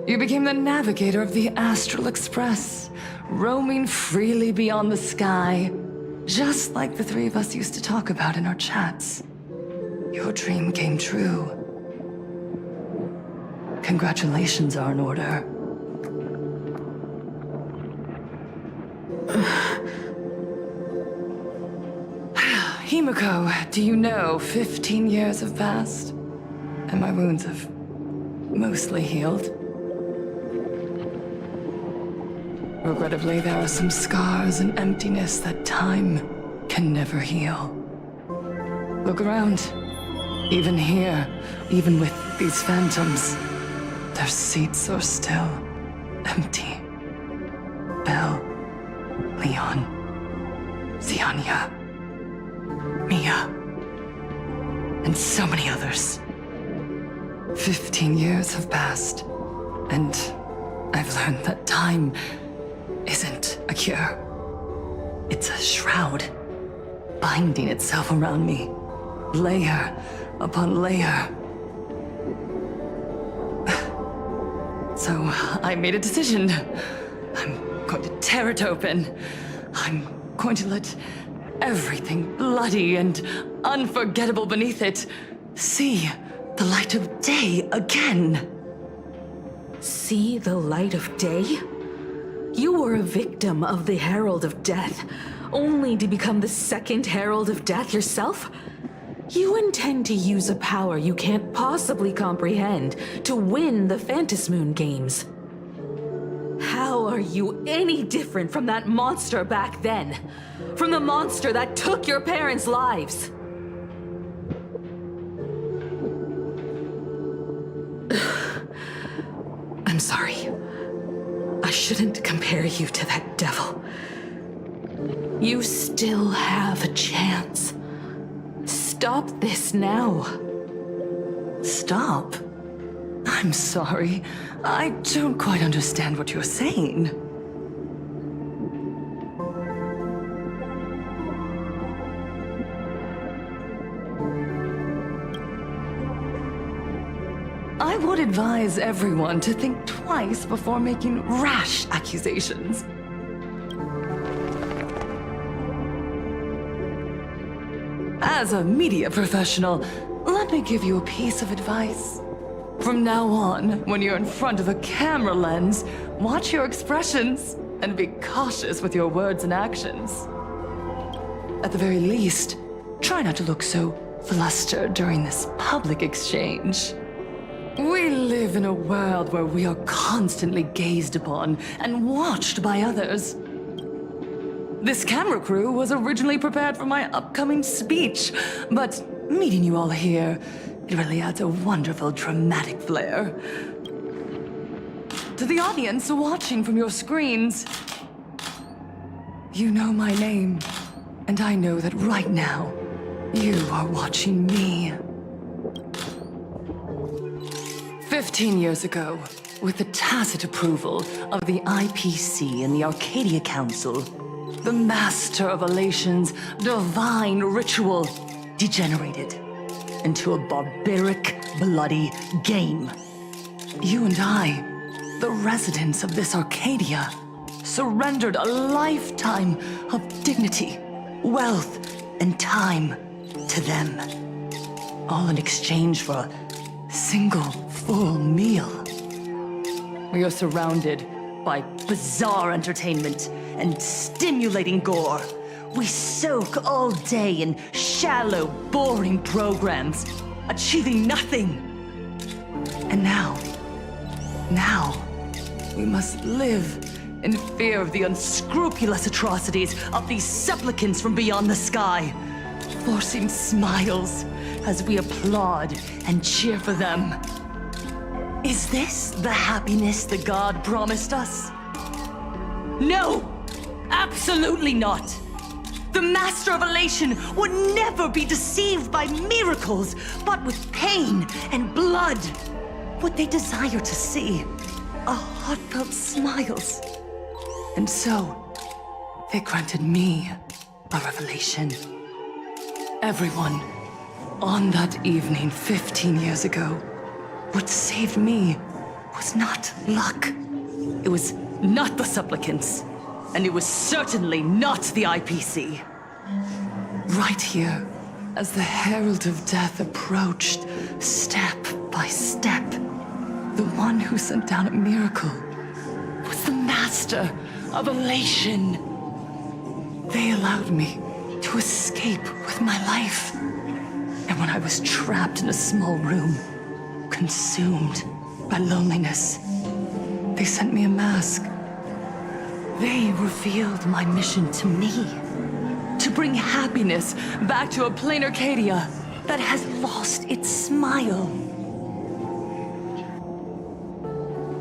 T: You became the navigator of the Astral Express, roaming freely beyond the sky, just like the three of us used to talk about in our chats. Your dream came true. Congratulations are in order. Himeko, do you know 15 years have passed? And my wounds have mostly healed. Regrettably, there are some scars and emptiness that time can never heal. Look around. Even here, even with these phantoms, their seats are still empty. Belle, Leon, Ziania, Mia, and so many others. 15 years have passed, and I've learned that time isn't a cure. It's a shroud, binding itself around me, layer upon layer. So I made a decision. I'm going to tear it open. I'm going to let everything bloody and unforgettable beneath it see the light of day again.
F: See the light of day? You were a victim of the Herald of Death, only to become the second Herald of Death yourself? You intend to use a power you can't possibly comprehend to win the Phantasmoon Games. How are you any different from that monster back then? From the monster that took your parents' lives? I'm sorry. I shouldn't compare you to that devil. You still have a chance. Stop this now.
T: Stop? I'm sorry. I don't quite understand what you're saying. I would advise everyone to think twice before making rash accusations. As a media professional, let me give you a piece of advice. From now on, when you're in front of a camera lens, watch your expressions and be cautious with your words and actions. At the very least, try not to look so flustered during this public exchange. We live in a world where we are constantly gazed upon and watched by others. This camera crew was originally prepared for my upcoming speech, but meeting you all here, it really adds a wonderful dramatic flair. To the audience watching from your screens, you know my name, and I know that right now, you are watching me. 15 years ago, with the tacit approval of the IPC and the Arcadia Council, the Master of Elation's divine ritual degenerated into a barbaric, bloody game. You and I, the residents of this Arcadia, surrendered a lifetime of dignity, wealth, and time to them, all in exchange for a single full meal. We are surrounded by bizarre entertainment and stimulating gore. We soak all day in shallow, boring programs, achieving nothing. And now, we must live in fear of the unscrupulous atrocities of these supplicants from beyond the sky, forcing smiles as we applaud and cheer for them. Is this the happiness the god promised us? No! Absolutely not! The Master of Elation would never be deceived by miracles, but with pain and blood. What they desire to see are heartfelt smiles. And so, they granted me a revelation. Everyone, on that evening 15 years ago, what saved me was not luck. It was not the supplicants. And it was certainly not the IPC. Right here, as the Herald of Death approached, step by step, the one who sent down a miracle was the Master of Elation. They allowed me to escape with my life. And when I was trapped in a small room, consumed by loneliness, they sent me a mask. They revealed my mission to me, to bring happiness back to a plain Arcadia that has lost its smile.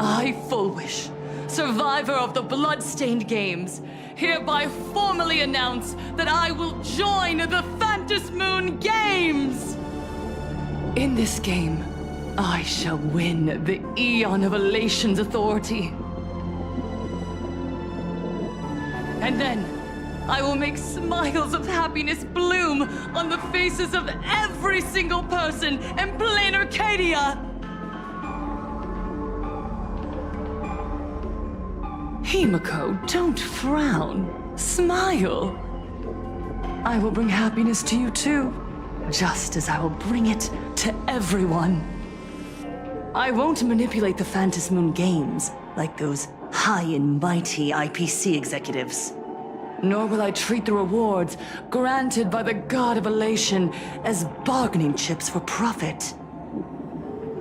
T: I, Fullwish, survivor of the Bloodstained Games, hereby formally announce that I will join the Phantasmoon Games! In this game, I shall win the Eon of Elation's authority. And then, I will make smiles of happiness bloom on the faces of every single person in plain Arcadia! Himiko, don't frown. Smile. I will bring happiness to you too, just as I will bring it to everyone. I won't manipulate the Phantasmoon Games like those high and mighty IPC executives. nor will I treat the rewards granted by the god of elation as bargaining chips for profit.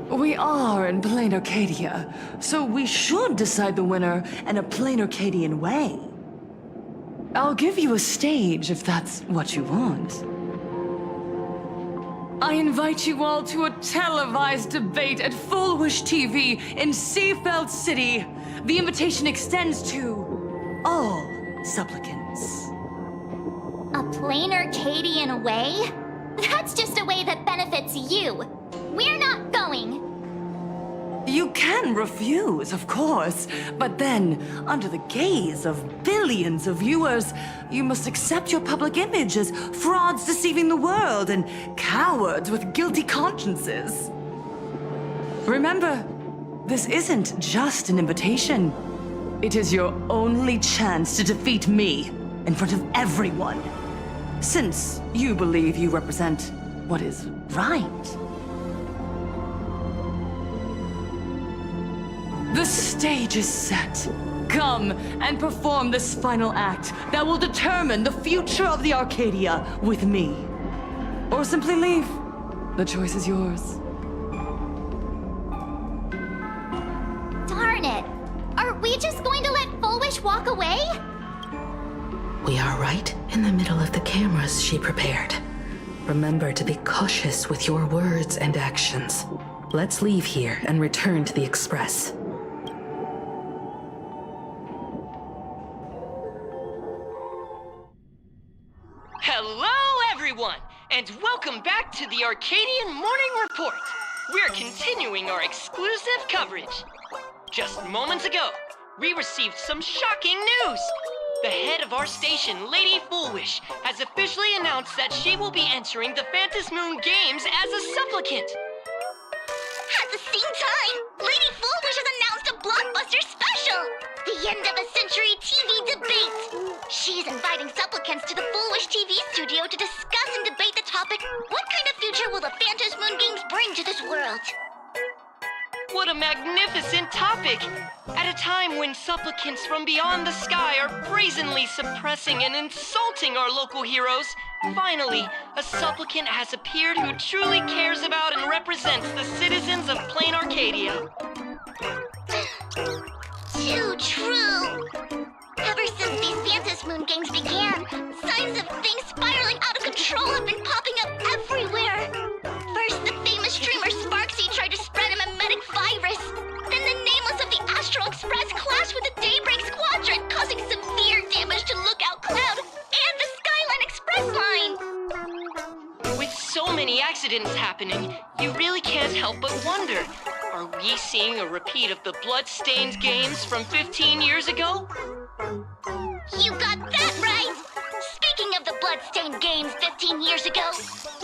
T: We are in plain Arcadia, so we should decide the winner in a plain Arcadian way. I'll give you a stage if that's what you want. I invite you all to a televised debate at Fullwish TV in Seafeld City. The invitation extends to all supplicants.
B: A plain Arcadian way? That's just a way that benefits you. We're not going.
T: You can refuse, of course, but then, under the gaze of billions of viewers, you must accept your public image as frauds deceiving the world and cowards with guilty consciences. Remember, this isn't just an invitation. It is your only chance to defeat me in front of everyone, since you believe you represent what is right. The stage is set. Come and perform this final act that will determine the future of the Arcadia with me. Or simply leave. The choice is yours.
B: Darn it! Are we just going to let Fullwish walk away?
F: We are right in the middle of the cameras she prepared. Remember to be cautious with your words and actions. Let's leave here and return to the Express.
U: Hello, everyone, and welcome back to the Arcadian Morning Report. We're continuing our exclusive coverage. Just moments ago, we received some shocking news. The head of our station, Lady Fullwish, has officially announced that she will be entering the Phantom Moon Games as a supplicant.
B: At the same time, Lady Fullwish has announced a blockbuster special! The end of a century TV debate! She's inviting supplicants to the Fullwish TV studio to discuss and debate the topic, what kind of future will the Phantom Moon Games bring to this world?
U: What a magnificent topic! At a time when supplicants from beyond the sky are brazenly suppressing and insulting our local heroes, finally, a supplicant has appeared who truly cares about and represents the citizens of plain Arcadia.
B: Too true! Ever since these Phantom Moon Games began, signs of things spiraling out of control have been popping up everywhere. First, the famous streamer Sparksy tried to spread a mimetic virus. Then the nameless of the Astral Express clashed with the Daybreak Squadron, causing severe damage to Lookout Cloud and the Skyline Express line.
U: With so many accidents happening, you really can't help but wonder, are we seeing a repeat of the blood-stained games from 15 years ago?
B: You got that right! Speaking of the blood-stained games 15 years ago,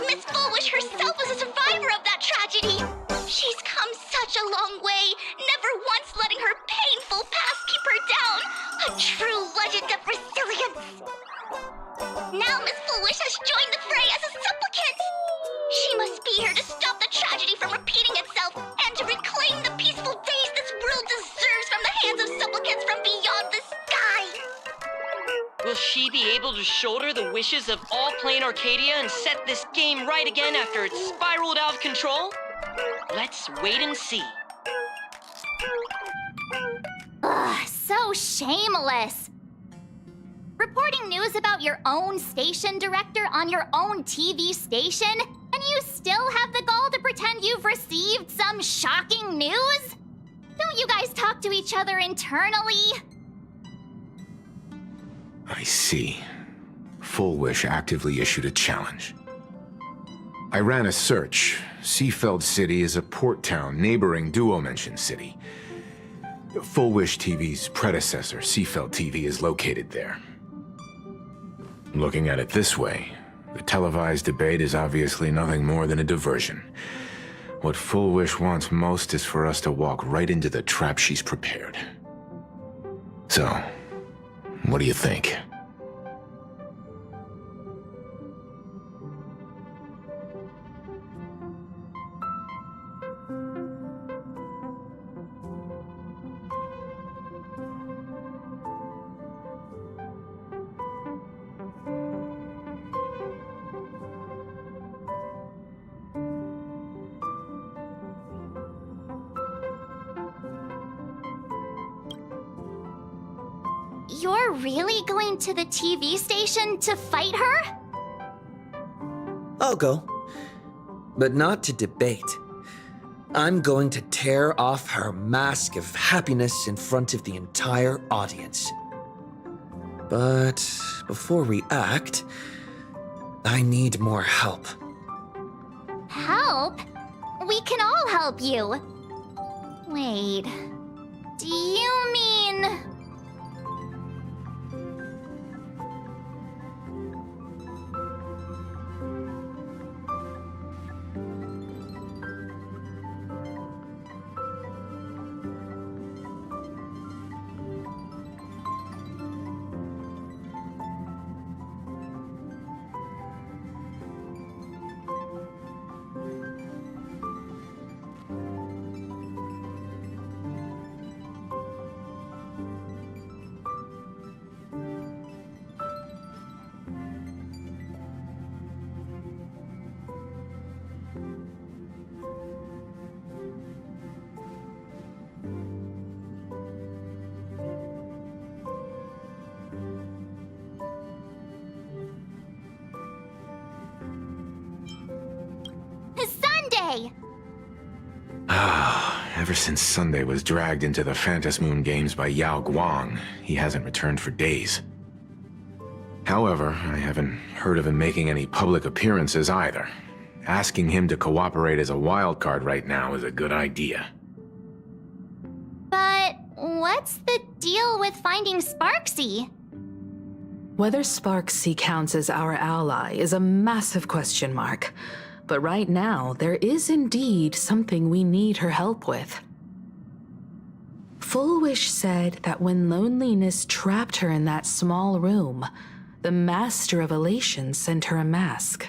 B: Miss Fullwish herself is a survivor of that tragedy. She's come such a long way, never once letting her painful past keep her down. A true legend of resilience. Now Miss Fullwish has joined the fray as a supplicant. She must be here to stop the tragedy from repeating itself and to reclaim the peaceful days this world deserves from the hands of supplicants from beyond the sky.
U: Will she be able to shoulder the wishes of all plain Arcadia and set this game right again after it's spiraled out of control? Let's wait and see.
B: Ugh, so shameless. Reporting news about your own station director on your own TV station, and you still have the gall to pretend you've received some shocking news? Don't you guys talk to each other internally?
J: I see. Fullwish actively issued a challenge. I ran a search. Seafeld City is a port town neighboring Duo-Mention City. Fullwish TV's predecessor, Seafeld TV, is located there. Looking at it this way, the televised debate is obviously nothing more than a diversion. What Fullwish wants most is for us to walk right into the trap she's prepared. So, what do you think?
B: You're really going to the TV station to fight her?
M: I'll go. But not to debate. I'm going to tear off her mask of happiness in front of the entire audience. But before we act, I need more help.
B: Help? We can all help you. Wait, do you mean... Sunday!
J: Ever since Sunday was dragged into the Phantom Moon Games by Yao Guang, he hasn't returned for days. However, I haven't heard of him making any public appearances either. Asking him to cooperate as a wildcard right now is a good idea.
B: But what's the deal with finding Sparksy?
F: Whether Sparksy counts as our ally is a massive question mark. But right now, there is indeed something we need her help with. Full Wish said that when loneliness trapped her in that small room, the Master of Elation sent her a mask.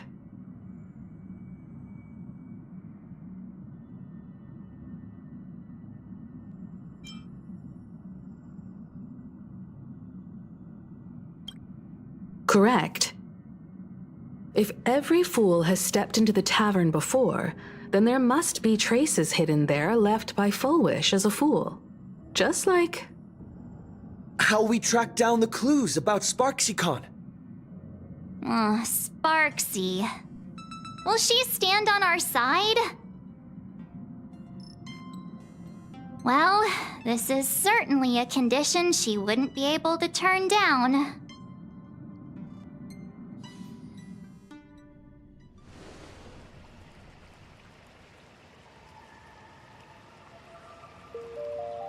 F: Correct. If every fool has stepped into the tavern before, then there must be traces hidden there left by Full Wish as a fool. Just like...
M: how we track down the clues about SparksyCon.
B: Sparksy. Will she stand on our side? Well, this is certainly a condition she wouldn't be able to turn down.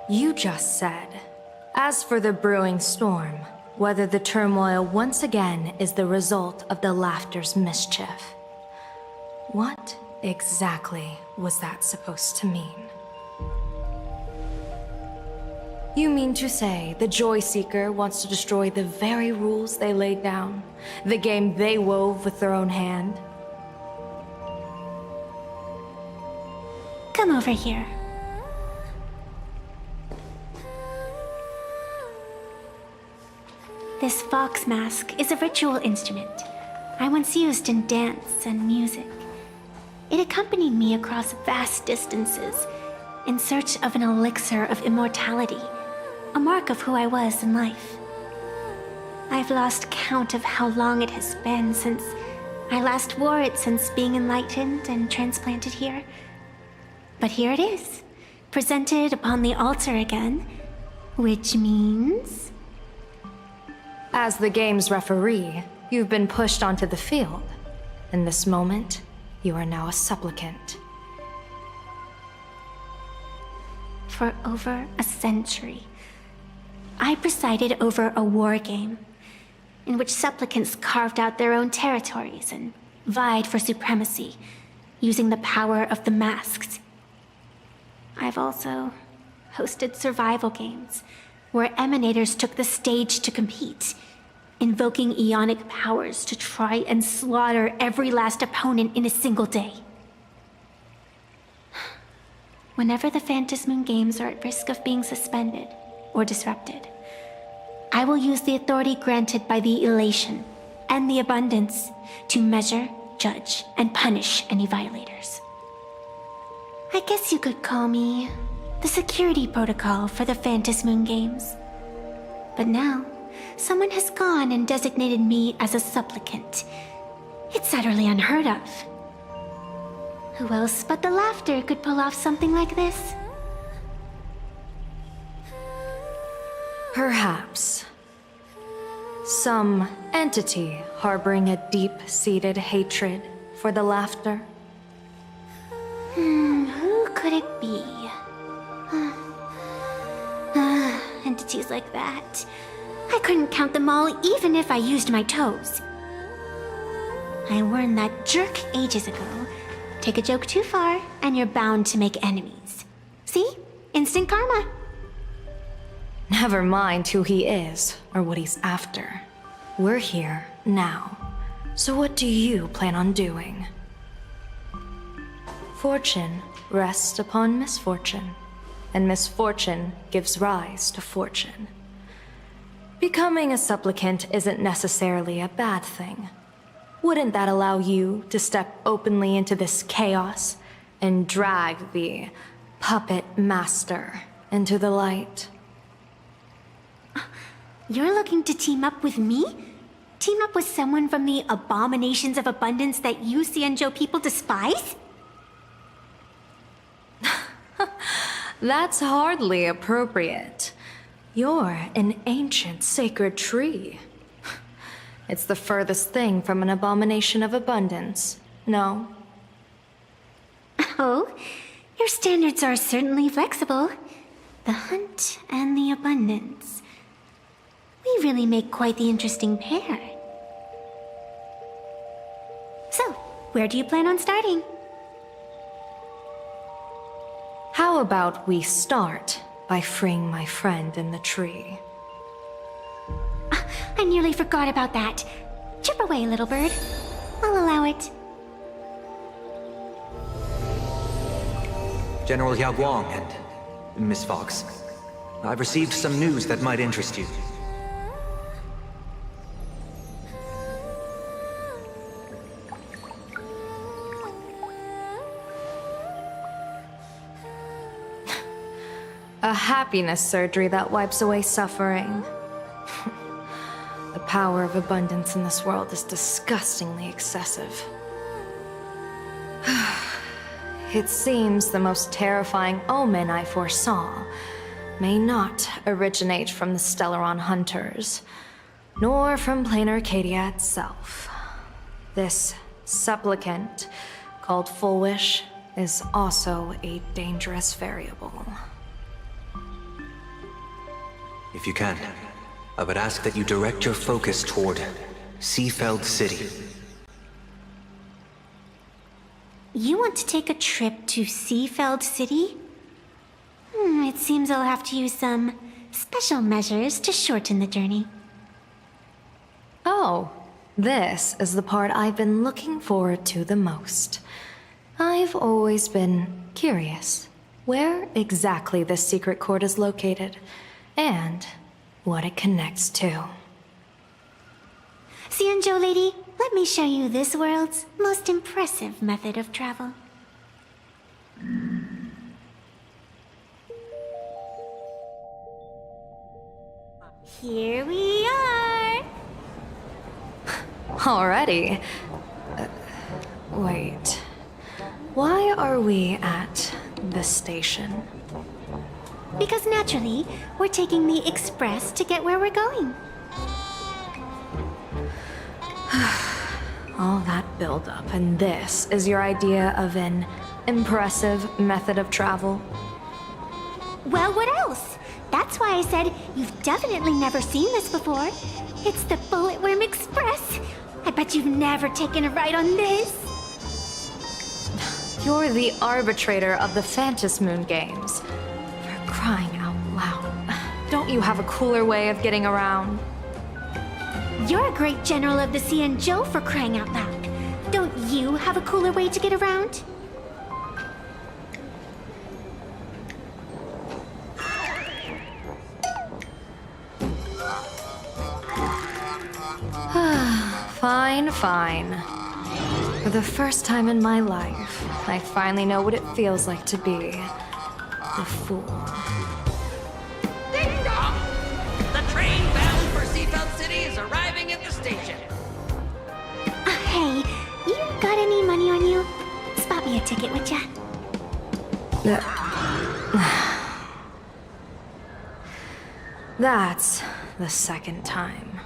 C: You just said, as for the brewing storm, whether the turmoil once again is the result of the laughter's mischief. What exactly was that supposed to mean? You mean to say the Joy Seeker wants to destroy the very rules they laid down, the game they wove with their own hand?
A: Come over here. This fox mask is a ritual instrument I once used in dance and music. It accompanied me across vast distances in search of an elixir of immortality, a mark of who I was in life. I've lost count of how long it has been since I last wore it since being enlightened and transplanted here. But here it is, presented upon the altar again, which means...
C: As the game's referee, you've been pushed onto the field. In this moment, you are now a supplicant.
A: For over a century, I presided over a war game in which supplicants carved out their own territories and vied for supremacy, using the power of the masks. I've also hosted survival games where emanators took the stage to compete, invoking eonic powers to try and slaughter every last opponent in a single day. Whenever the Phantom Moon Games are at risk of being suspended or disrupted, I will use the authority granted by the elation and the abundance to measure, judge, and punish any violators. I guess you could call me the security protocol for the Phantom Moon Games. But now, someone has gone and designated me as a supplicant. It's utterly unheard of. Who else but the Laughter could pull off something like this?
C: Perhaps. Some entity harboring a deep-seated hatred for the Laughter.
A: Who could it be? Entities like that. I couldn't count them all even if I used my toes. I warned that jerk ages ago. Take a joke too far, and you're bound to make enemies. See? Instant karma.
C: Never mind who he is or what he's after. We're here now. So what do you plan on doing? Fortune rests upon misfortune, and misfortune gives rise to fortune. Becoming a supplicant isn't necessarily a bad thing. Wouldn't that allow you to step openly into this chaos and drag the puppet master into the light?
A: You're looking to team up with me? Team up with someone from the abominations of abundance that you Xianzhou people despise?
C: That's hardly appropriate. You're an ancient sacred tree. It's the furthest thing from an abomination of abundance, no?
A: Oh, your standards are certainly flexible. The hunt and the abundance. We really make quite the interesting pair. So, where do you plan on starting?
C: How about we start by freeing my friend in the tree?
A: I nearly forgot about that. Chip away, little bird. I'll allow it.
E: General Yao Guang and Miss Fox, I've received some news that might interest you.
C: A happiness surgery that wipes away suffering. The power of abundance in this world is disgustingly excessive. It seems the most terrifying omen I foresaw may not originate from the Stellaron hunters, nor from plain Arcadia itself. This supplicant, called Full Wish, is also a dangerous variable.
E: If you can, I would ask that you direct your focus toward Seafeld City.
A: You want to take a trip to Seafeld City? It seems I'll have to use some special measures to shorten the journey.
C: Oh, this is the part I've been looking forward to the most. I've always been curious where exactly this secret court is located, and what it connects to.
A: Xianzhou lady, let me show you this world's most impressive method of travel. Here we are!
C: Already? Wait. Why are we at this station?
A: Because naturally, we're taking the express to get where we're going.
C: All that buildup, and this is your idea of an impressive method of travel?
A: Well, what else? That's why I said you've definitely never seen this before. It's the Bulletworm Express. I bet you've never taken a ride on this.
C: You're the arbitrator of the Phantom Moon games. For crying out loud. Don't you have a cooler way of getting around?
A: You're a great general of the Xianzhou, for crying out loud. Don't you have a cooler way to get around?
C: Fine, fine. For the first time in my life, I finally know what it feels like to be a fool.
V: Ding dong! The train bound for Seafeld
L: station.
A: Hey, you got any money on you? Spot me a ticket, would ya?
C: That's the second time.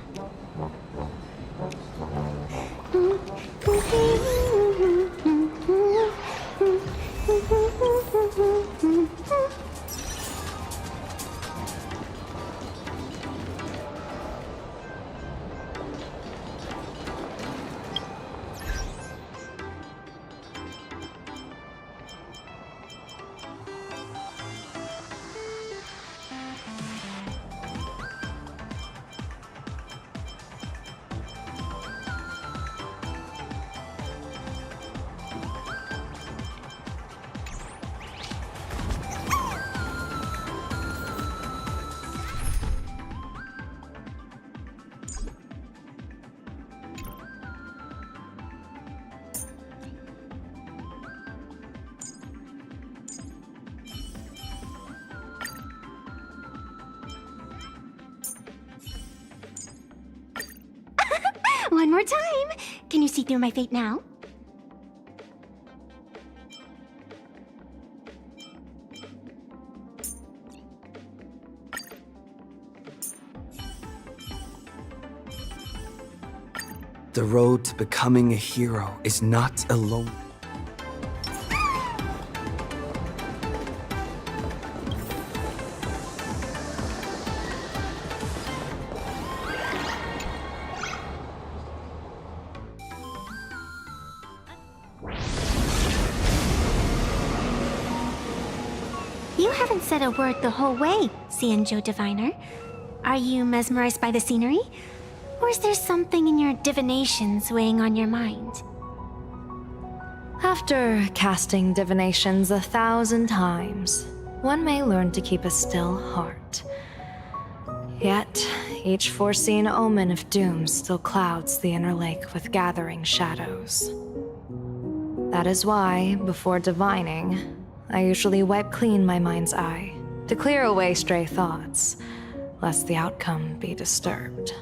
A: One more time. Can you see through my fate now?
M: The road to becoming a hero is not alone.
A: You haven't said a word the whole way, Cianjo Diviner. Are you mesmerized by the scenery? Or is there something in your divinations weighing on your mind?
C: After casting divinations 1,000 times, one may learn to keep a still heart. Yet, each foreseen omen of doom still clouds the inner lake with gathering shadows. That is why, before divining, I usually wipe clean my mind's eye to clear away stray thoughts, lest the outcome be disturbed.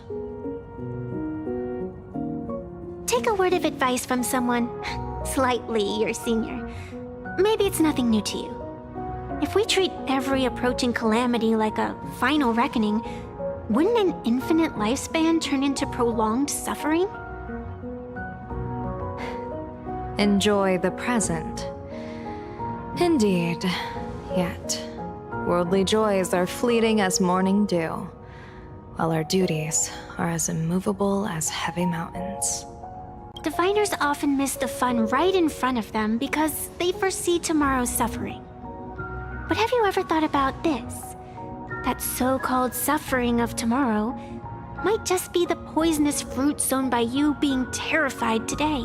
A: Take a word of advice from someone slightly your senior. Maybe it's nothing new to you. If we treat every approaching calamity like a final reckoning, wouldn't an infinite lifespan turn into prolonged suffering?
C: Enjoy the present. Indeed, yet worldly joys are fleeting as morning dew, while our duties are as immovable as heavy mountains.
A: Diviners often miss the fun right in front of them because they foresee tomorrow's suffering. But have you ever thought about this? That so-called suffering of tomorrow might just be the poisonous fruit sown by you being terrified today.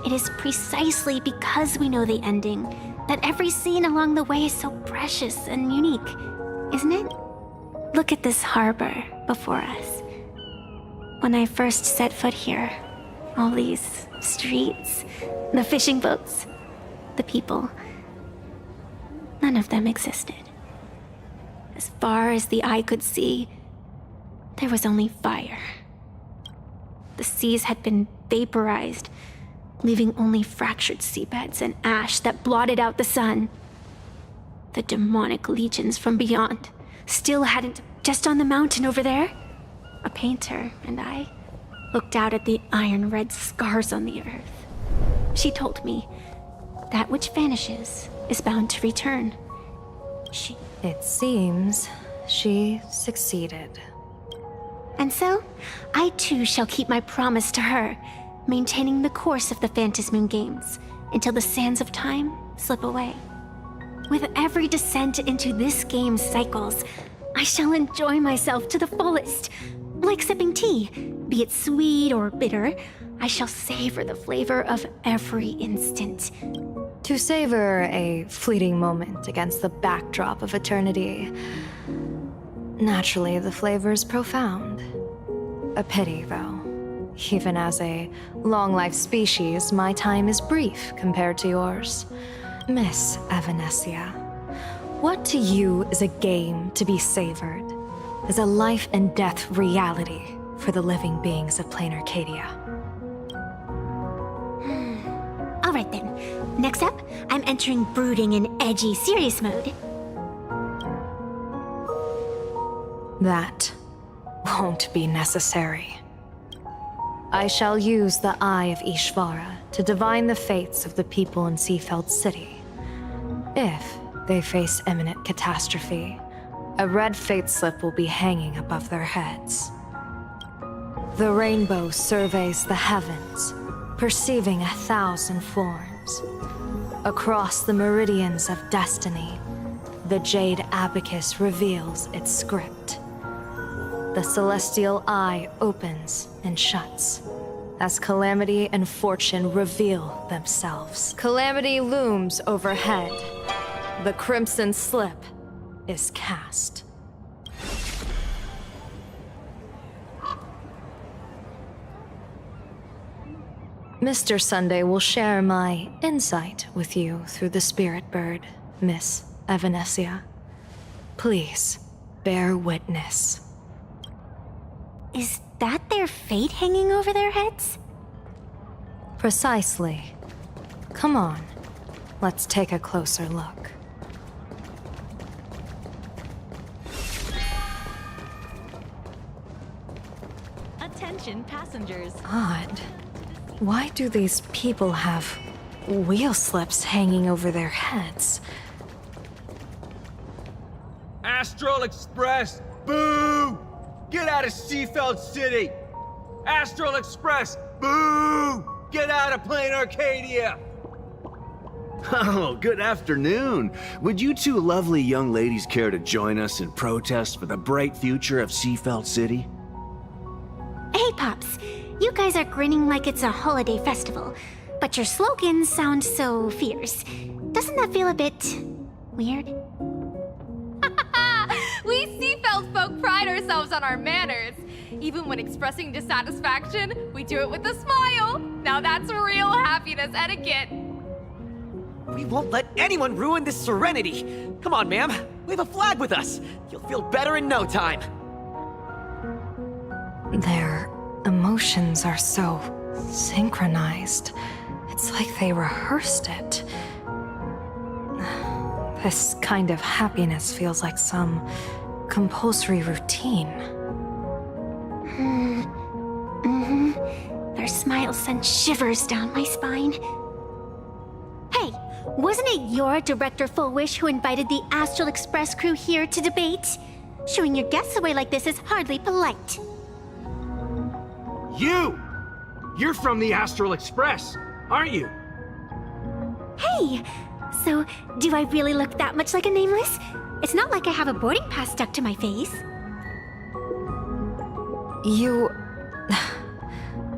A: It is precisely because we know the ending that every scene along the way is so precious and unique, isn't it? Look at this harbor before us. When I first set foot here, all these streets, the fishing boats, the people, none of them existed. As far as the eye could see, there was only fire. The seas had been vaporized, leaving only fractured seabeds and ash that blotted out the sun. The demonic legions from beyond still hadn't, just on the mountain over there. A painter and I looked out at the iron-red scars on the earth. She told me, that which vanishes is bound to return.
C: It seems she succeeded.
A: And so, I too shall keep my promise to her, maintaining the course of the Phantasmoon Games until the sands of time slip away. With every descent into this game's cycles, I shall enjoy myself to the fullest. Like sipping tea, be it sweet or bitter, I shall savor the flavor of every instant.
C: To savor a fleeting moment against the backdrop of eternity. Naturally, the flavor is profound. A pity, though. Even as a long-life species, my time is brief compared to yours. Miss Evanescia, what to you is a game to be savored? is a life and death reality for the living beings of plain Arcadia.
A: Alright then. Next up, I'm entering brooding and edgy serious mode.
C: That won't be necessary. I shall use the Eye of Ishvara to divine the fates of the people in Seafeld City. If they face imminent catastrophe, a red fate slip will be hanging above their heads. The rainbow surveys the heavens, perceiving 1,000 forms. Across the meridians of destiny, the jade abacus reveals its script. The celestial eye opens and shuts as calamity and fortune reveal themselves. Calamity looms overhead. The crimson slip is cast. Mr. Sunday will share my insight with you through the spirit bird, Miss Evanesia. Please, bear witness.
A: Is that their fate hanging over their heads?
C: Precisely. Come on, let's take a closer look.
H: Attention passengers.
C: Odd. Why do these people have wheel slips hanging over their heads?
V: Astral Express, boo! Get out of Seafeld City! Astral Express, boo! Get out of plain Arcadia!
D: Oh, good afternoon. Would you two lovely young ladies care to join us in protest for the bright future of Seafeld City?
A: Hey, Pops. You guys are grinning like it's a holiday festival, but your slogans sound so fierce. Doesn't that feel a bit weird?
W: We Seafeld folk pride ourselves on our manners. Even when expressing dissatisfaction, we do it with a smile. Now that's real happiness etiquette.
Q: We won't let anyone ruin this serenity. Come on, ma'am. We have a flag with us. You'll feel better in no time.
C: Their emotions are so synchronized. It's like they rehearsed it. This kind of happiness feels like some compulsory routine.
A: Their smiles sent shivers down my spine. Hey, wasn't it your Director Fullwish who invited the Astral Express crew here to debate? Showing your guests away like this is hardly polite.
V: You're from the Astral Express, aren't you?
A: Hey, so do I really look that much like a nameless? It's not like I have a boarding pass stuck to my face.
C: You...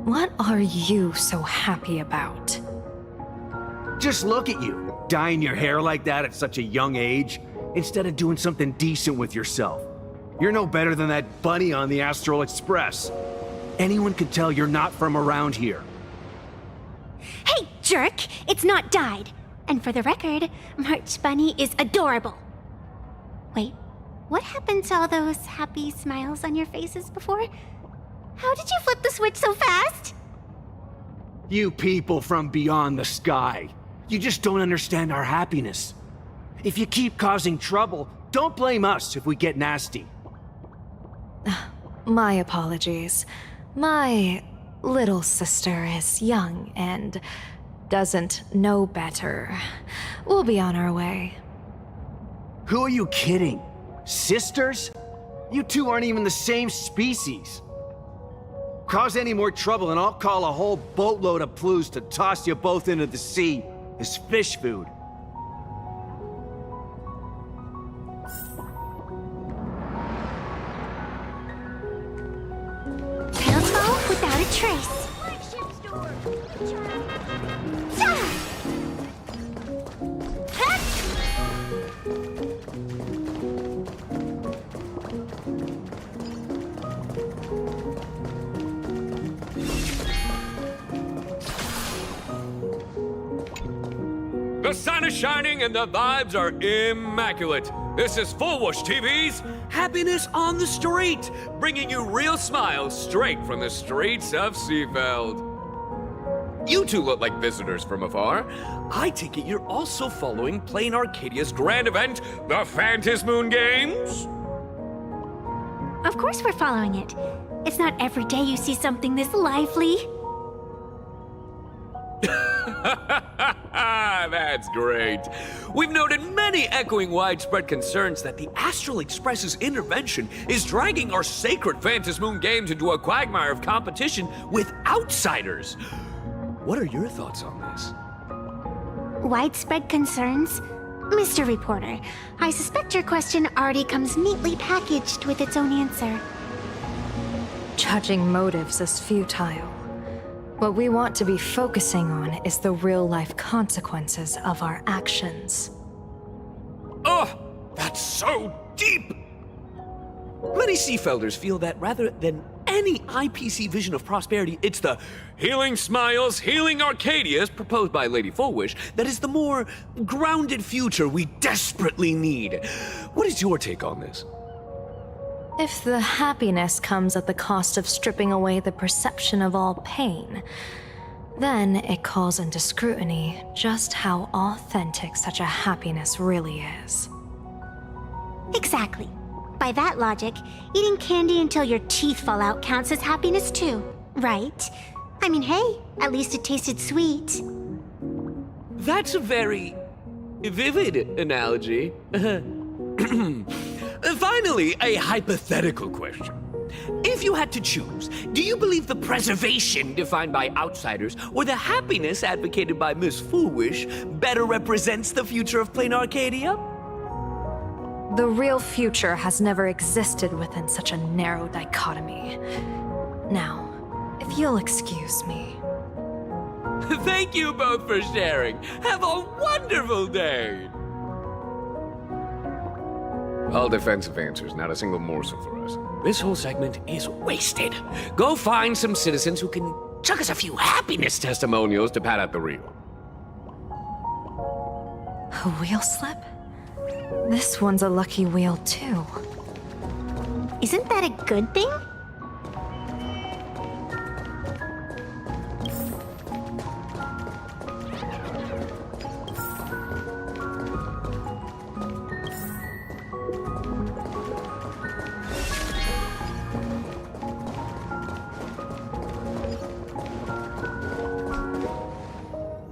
C: What are you so happy about?
D: Just look at you, dyeing your hair like that at such a young age, instead of doing something decent with yourself. You're no better than that bunny on the Astral Express. Anyone could tell you're not from around here.
A: Hey, jerk! It's not dyed. And for the record, March Bunny is adorable. Wait, what happened to all those happy smiles on your faces before? How did you flip the switch so fast?
D: You people from beyond the sky. You just don't understand our happiness. If you keep causing trouble, don't blame us if we get nasty.
C: My apologies. My little sister is young and doesn't know better. We'll be on our way.
D: Who are you kidding? Sisters? You two aren't even the same species. Cause any more trouble and I'll call a whole boatload of Plues to toss you both into the sea as fish food.
A: Pillow without a trace.
S: The sun is shining and the vibes are immaculate.
I: This is Fullwush TV's Happiness on the Street, bringing you real smiles straight from the streets of Seafeld. You two look like visitors from afar. I take it you're also following Plain Arcadia's grand event, the Fantasy Moon Games?
A: Of course we're following it. It's not every day you see something this lively.
I: That's great. We've noted many echoing widespread concerns that the Astral Express's intervention is dragging our sacred Fantasy Moon Games into a quagmire of competition with outsiders. What are your thoughts on this?
A: Widespread concerns? Mr. Reporter, I suspect your question already comes neatly packaged with its own answer.
C: Judging motives is futile. What we want to be focusing on is the real-life consequences of our actions.
I: Oh, that's so deep! Many Seafelders feel that rather than any IPC vision of prosperity, it's the Healing Smiles, Healing Arcadias proposed by Lady Fullwish that is the more grounded future we desperately need. What is your take on this?
C: If the happiness comes at the cost of stripping away the perception of all pain, then it calls into scrutiny just how authentic such a happiness really is.
A: Exactly. By that logic, eating candy until your teeth fall out counts as happiness too, right? I mean, hey, at least it tasted sweet.
I: That's a very vivid analogy. Finally, a hypothetical question. If you had to choose, do you believe the preservation defined by outsiders or the happiness advocated by Miss Foolish better represents the future of Plain Arcadia?
C: The real future has never existed within such a narrow dichotomy. Now, if you'll excuse me.
I: Thank you both for sharing. Have a wonderful day. All defensive answers, not a single morsel for us. This whole segment is wasted. Go find some citizens who can chuck us a few happiness testimonials to pad out the reel.
C: A wheel slip? This one's a lucky wheel, too.
A: Isn't that a good thing?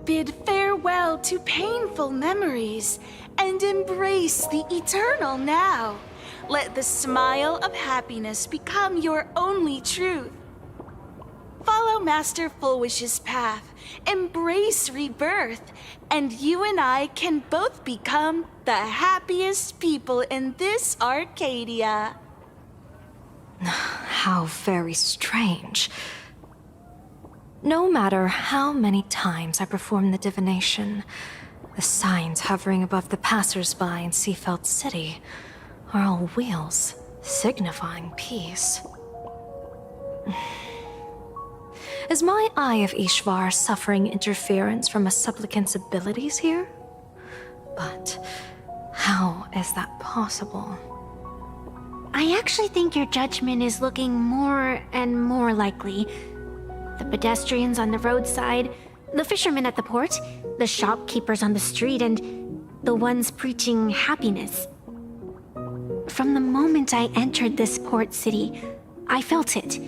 K: Bid farewell to painful memories and embrace the eternal now. Let the smile of happiness become your only truth. Follow Master Fullwish's path, embrace rebirth, and you and I can both become the happiest people in this Arcadia.
C: How very strange. No matter how many times I perform the divination, the signs hovering above the passers-by in Seafeld City are all wheels, signifying peace. Is my Eye of Ishvar suffering interference from a supplicant's abilities here? But how is that possible?
A: I actually think your judgment is looking more and more likely. The pedestrians on the roadside, the fishermen at the port, the shopkeepers on the street, and the ones preaching happiness. From the moment I entered this port city, I felt it.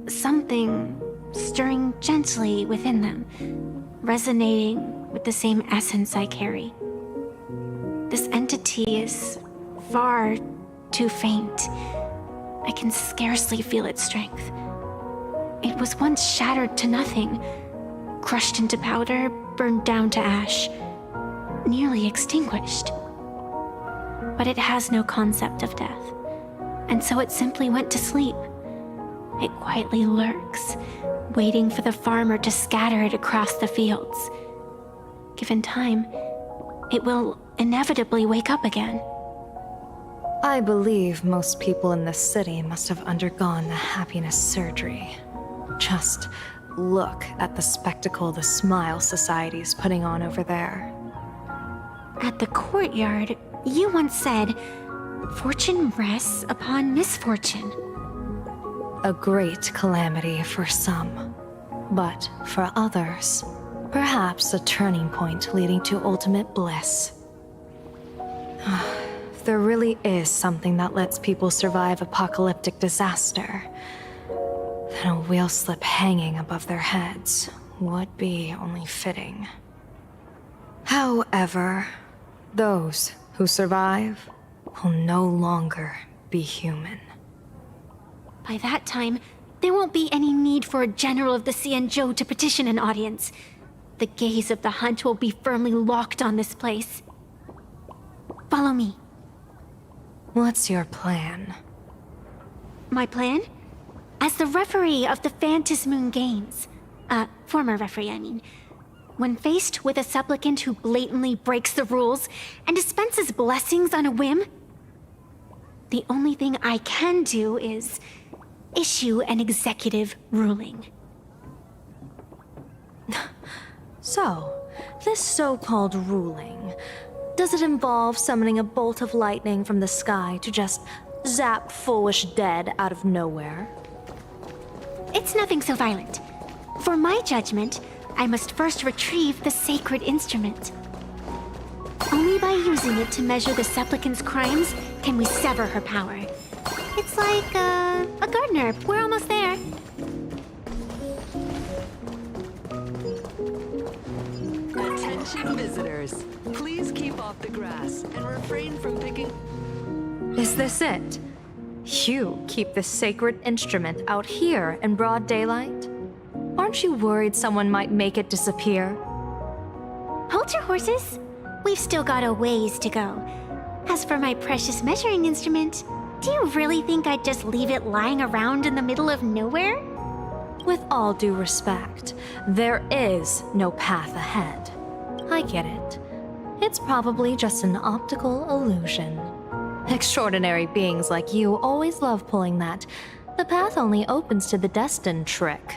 A: Something stirring gently within them, resonating with the same essence I carry. This entity is far too faint. I can scarcely feel its strength. It was once shattered to nothing, crushed into powder, burned down to ash, nearly extinguished. But it has no concept of death, and so it simply went to sleep. It quietly lurks, waiting for the farmer to scatter it across the fields. Given time, it will inevitably wake up again.
C: I believe most people in this city must have undergone the happiness surgery. Just look at the spectacle the Smile Society's putting on over there.
A: At the courtyard, You once said, fortune rests upon misfortune.
C: A great calamity for some, but for others, perhaps a turning point leading to ultimate bliss. If there really is something that lets people survive apocalyptic disaster, then a wheel slip hanging above their heads would be only fitting. However, those who survive will no longer be human.
A: By that time, there won't be any need for a general of the Xianzhou to petition an audience. The gaze of the hunt will be firmly locked on this place. Follow me.
C: What's your plan?
A: My plan? As the referee of the Phantasmoon Games, former referee, I mean, when faced with a supplicant who blatantly breaks the rules and dispenses blessings on a whim, the only thing I can do is issue an executive ruling.
C: So, this so-called ruling, does it involve summoning a bolt of lightning from the sky to just zap foolish dead out of nowhere?
A: It's nothing so violent. For my judgment, I must first retrieve the sacred instrument. Only by using it to measure the supplicant's crimes can we sever her power. It's like, a gardener. We're almost there.
H: Attention visitors. Please keep off the grass and refrain from picking...
C: Is this it? You keep this sacred instrument out here in broad daylight? Aren't you worried someone might make it disappear?
A: Hold your horses. We've still got a ways to go. As for my precious measuring instrument, do you really think I'd just leave it lying around in the middle of nowhere?
C: With all due respect, there is no path ahead. I get it. It's probably just an optical illusion. Extraordinary beings like you always love pulling that "the path only opens to the destined" trick.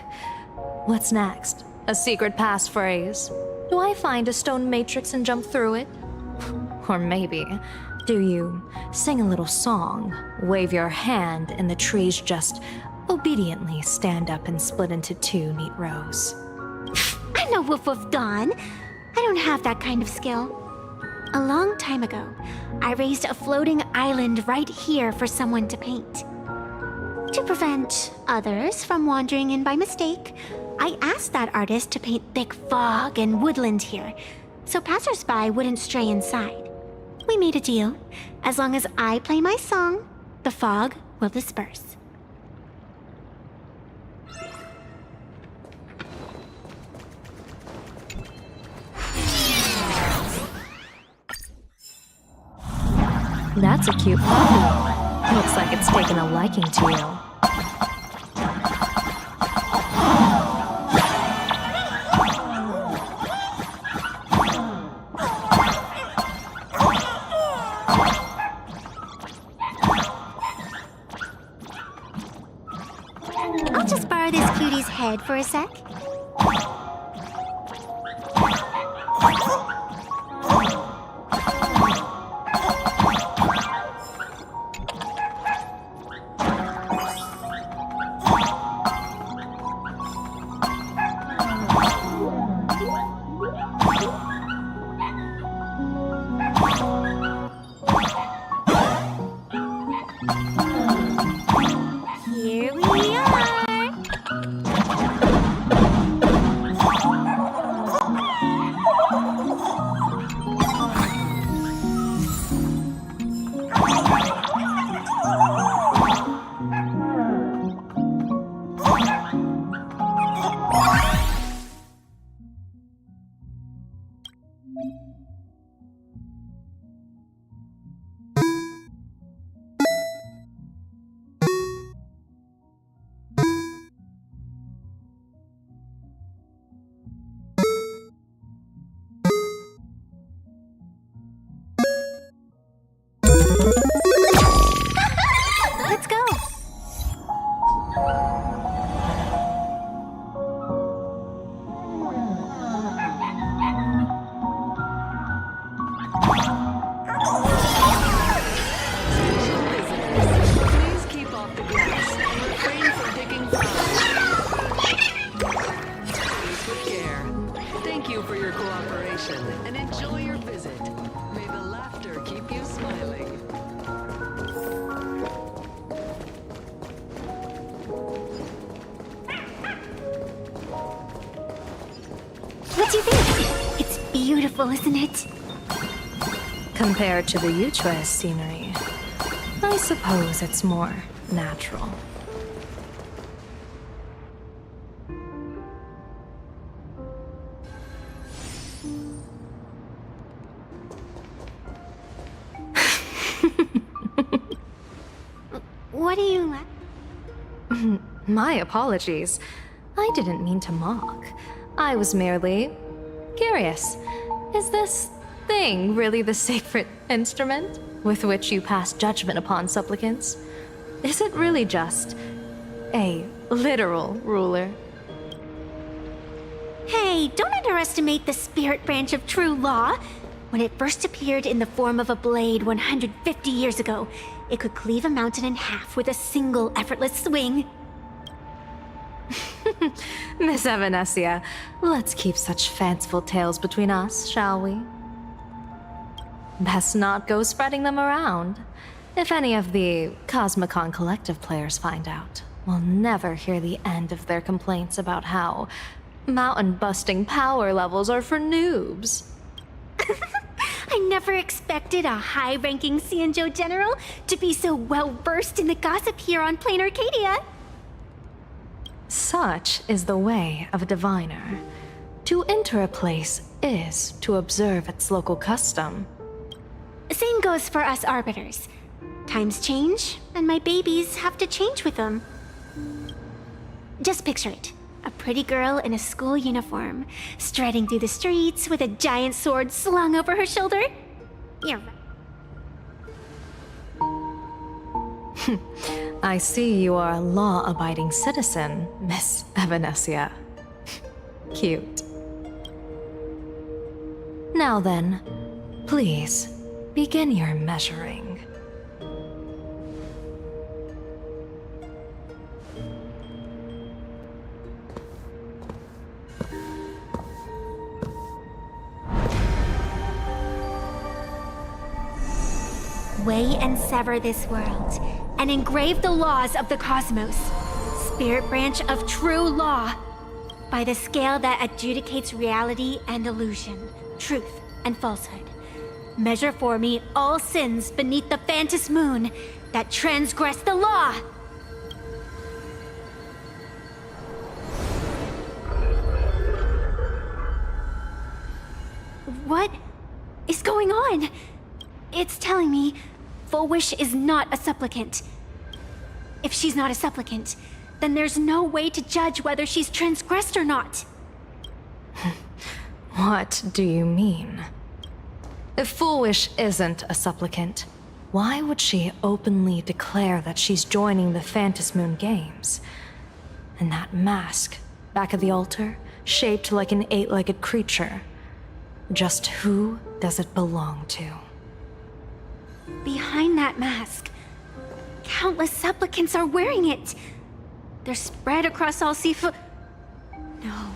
C: What's next? A secret passphrase? Do I find a stone matrix and jump through it? Or maybe, do you sing a little song, wave your hand, and the trees just obediently stand up and split into two neat rows?
A: I'm no Woof Woof Dawn. I don't have that kind of skill. A long time ago, I raised a floating island right here for someone to paint. To prevent others from wandering in by mistake, I asked that artist to paint thick fog and woodland here, so passersby wouldn't stray inside. We made a deal. As long as I play my song, the fog will disperse.
C: That's a cute puppy. Looks like it's taken a liking to you.
A: I'll just borrow this cutie's head for a sec. Here we are! Let's go!
H: Take care. Thank you for your cooperation and enjoy your visit. May the laughter keep you smiling.
A: What do you think? It's beautiful, isn't it?
C: Compared to the Yuchua's scenery, I suppose it's more natural.
A: What do you
C: My apologies. I didn't mean to mock. I was merely curious. Is this thing really the sacred instrument with which you pass judgment upon supplicants? Is it really just a literal ruler?
A: Hey, don't underestimate the spirit branch of true law. When it first appeared in the form of a blade 150 years ago, it could cleave a mountain in half with a single effortless swing.
C: Miss Evanescia, let's keep such fanciful tales between us, shall we? Best not go spreading them around. If any of the Cosmicon Collective players find out, we'll never hear the end of their complaints about how mountain-busting power levels are for noobs.
A: I never expected a high-ranking Xianzhou general to be so well-versed in the gossip here on Plain Arcadia.
C: Such is the way of a diviner. To enter a place is to observe its local custom.
A: Same goes for us arbiters. Times change, and my babies have to change with them. Just picture it. A pretty girl in a school uniform, striding through the streets with a giant sword slung over her shoulder. Yeah.
C: I see you are a law-abiding citizen, Miss Evanescia. Cute. Now then, please, begin your measuring.
A: Weigh and sever this world, and engrave the laws of the cosmos, spirit branch of true law, by the scale that adjudicates reality and illusion, truth and falsehood. Measure for me all sins beneath the Phantom Moon that transgress the law. What is going on? It's telling me Full Wish is not a supplicant. If she's not a supplicant, then there's no way to judge whether she's transgressed or not.
C: What do you mean? If Full Wish isn't a supplicant, why would she openly declare that she's joining the Phantom Moon Games? And that mask, back of the altar, shaped like an 8-legged creature. Just who does it belong to?
A: Behind that mask, countless supplicants are wearing it. They're spread across all Sifu. No,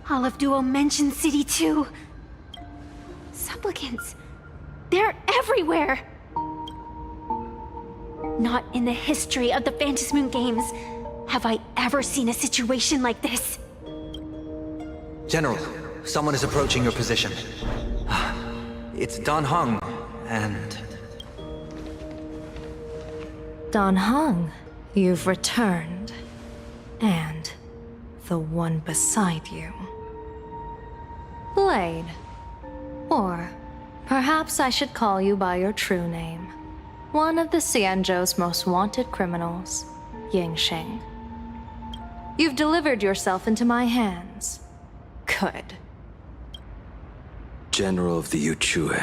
A: all of Duo mentioned City too. Supplicants, they're everywhere. Not in the history of the Phantom Moon Games have I ever seen a situation like this.
E: General, someone is approaching your position. It's Dan Heng, and...
C: Dan Heng, you've returned. And the one beside you. Blade. Or perhaps I should call you by your true name. One of the Xianzhou's most wanted criminals, Yingxing. You've delivered yourself into my hands. Good.
N: General of the Yuchue,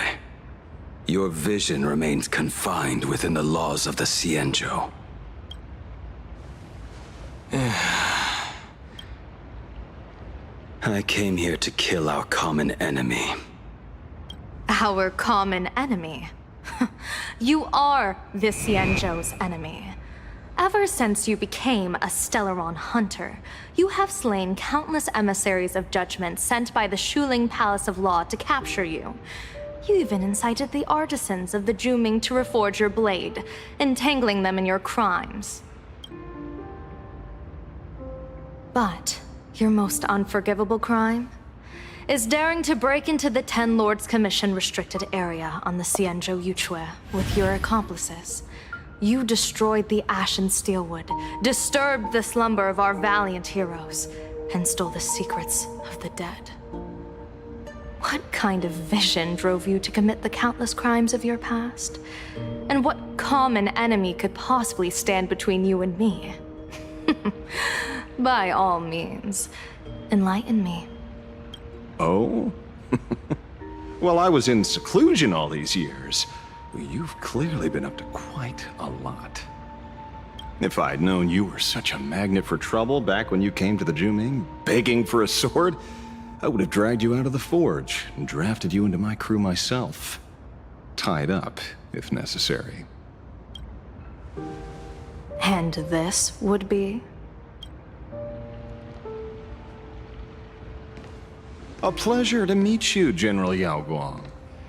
N: your vision remains confined within the laws of the Xianzhou. I came here to kill our common enemy.
C: Our common enemy? You are the Xianzhou's enemy. Ever since you became a Stellaron hunter, you have slain countless emissaries of judgment sent by the Shuling Palace of Law to capture you. You even incited the artisans of the Juming to reforge your blade, entangling them in your crimes. But your most unforgivable crime is daring to break into the Ten Lords Commission restricted area on the Xianzhou Yuchue with your accomplices. You destroyed the Ashen Steelwood, disturbed the slumber of our valiant heroes, and stole the secrets of the dead. What kind of vision drove you to commit the countless crimes of your past? And what common enemy could possibly stand between you and me? By all means, enlighten me.
O: Oh? Well, I was in seclusion all these years. You've clearly been up to quite a lot. If I'd known you were such a magnet for trouble back when you came to the Juming, begging for a sword, I would have dragged you out of the forge and drafted you into my crew myself. Tied up, if necessary.
C: And this would be?
O: A pleasure to meet you, General Yao Guang.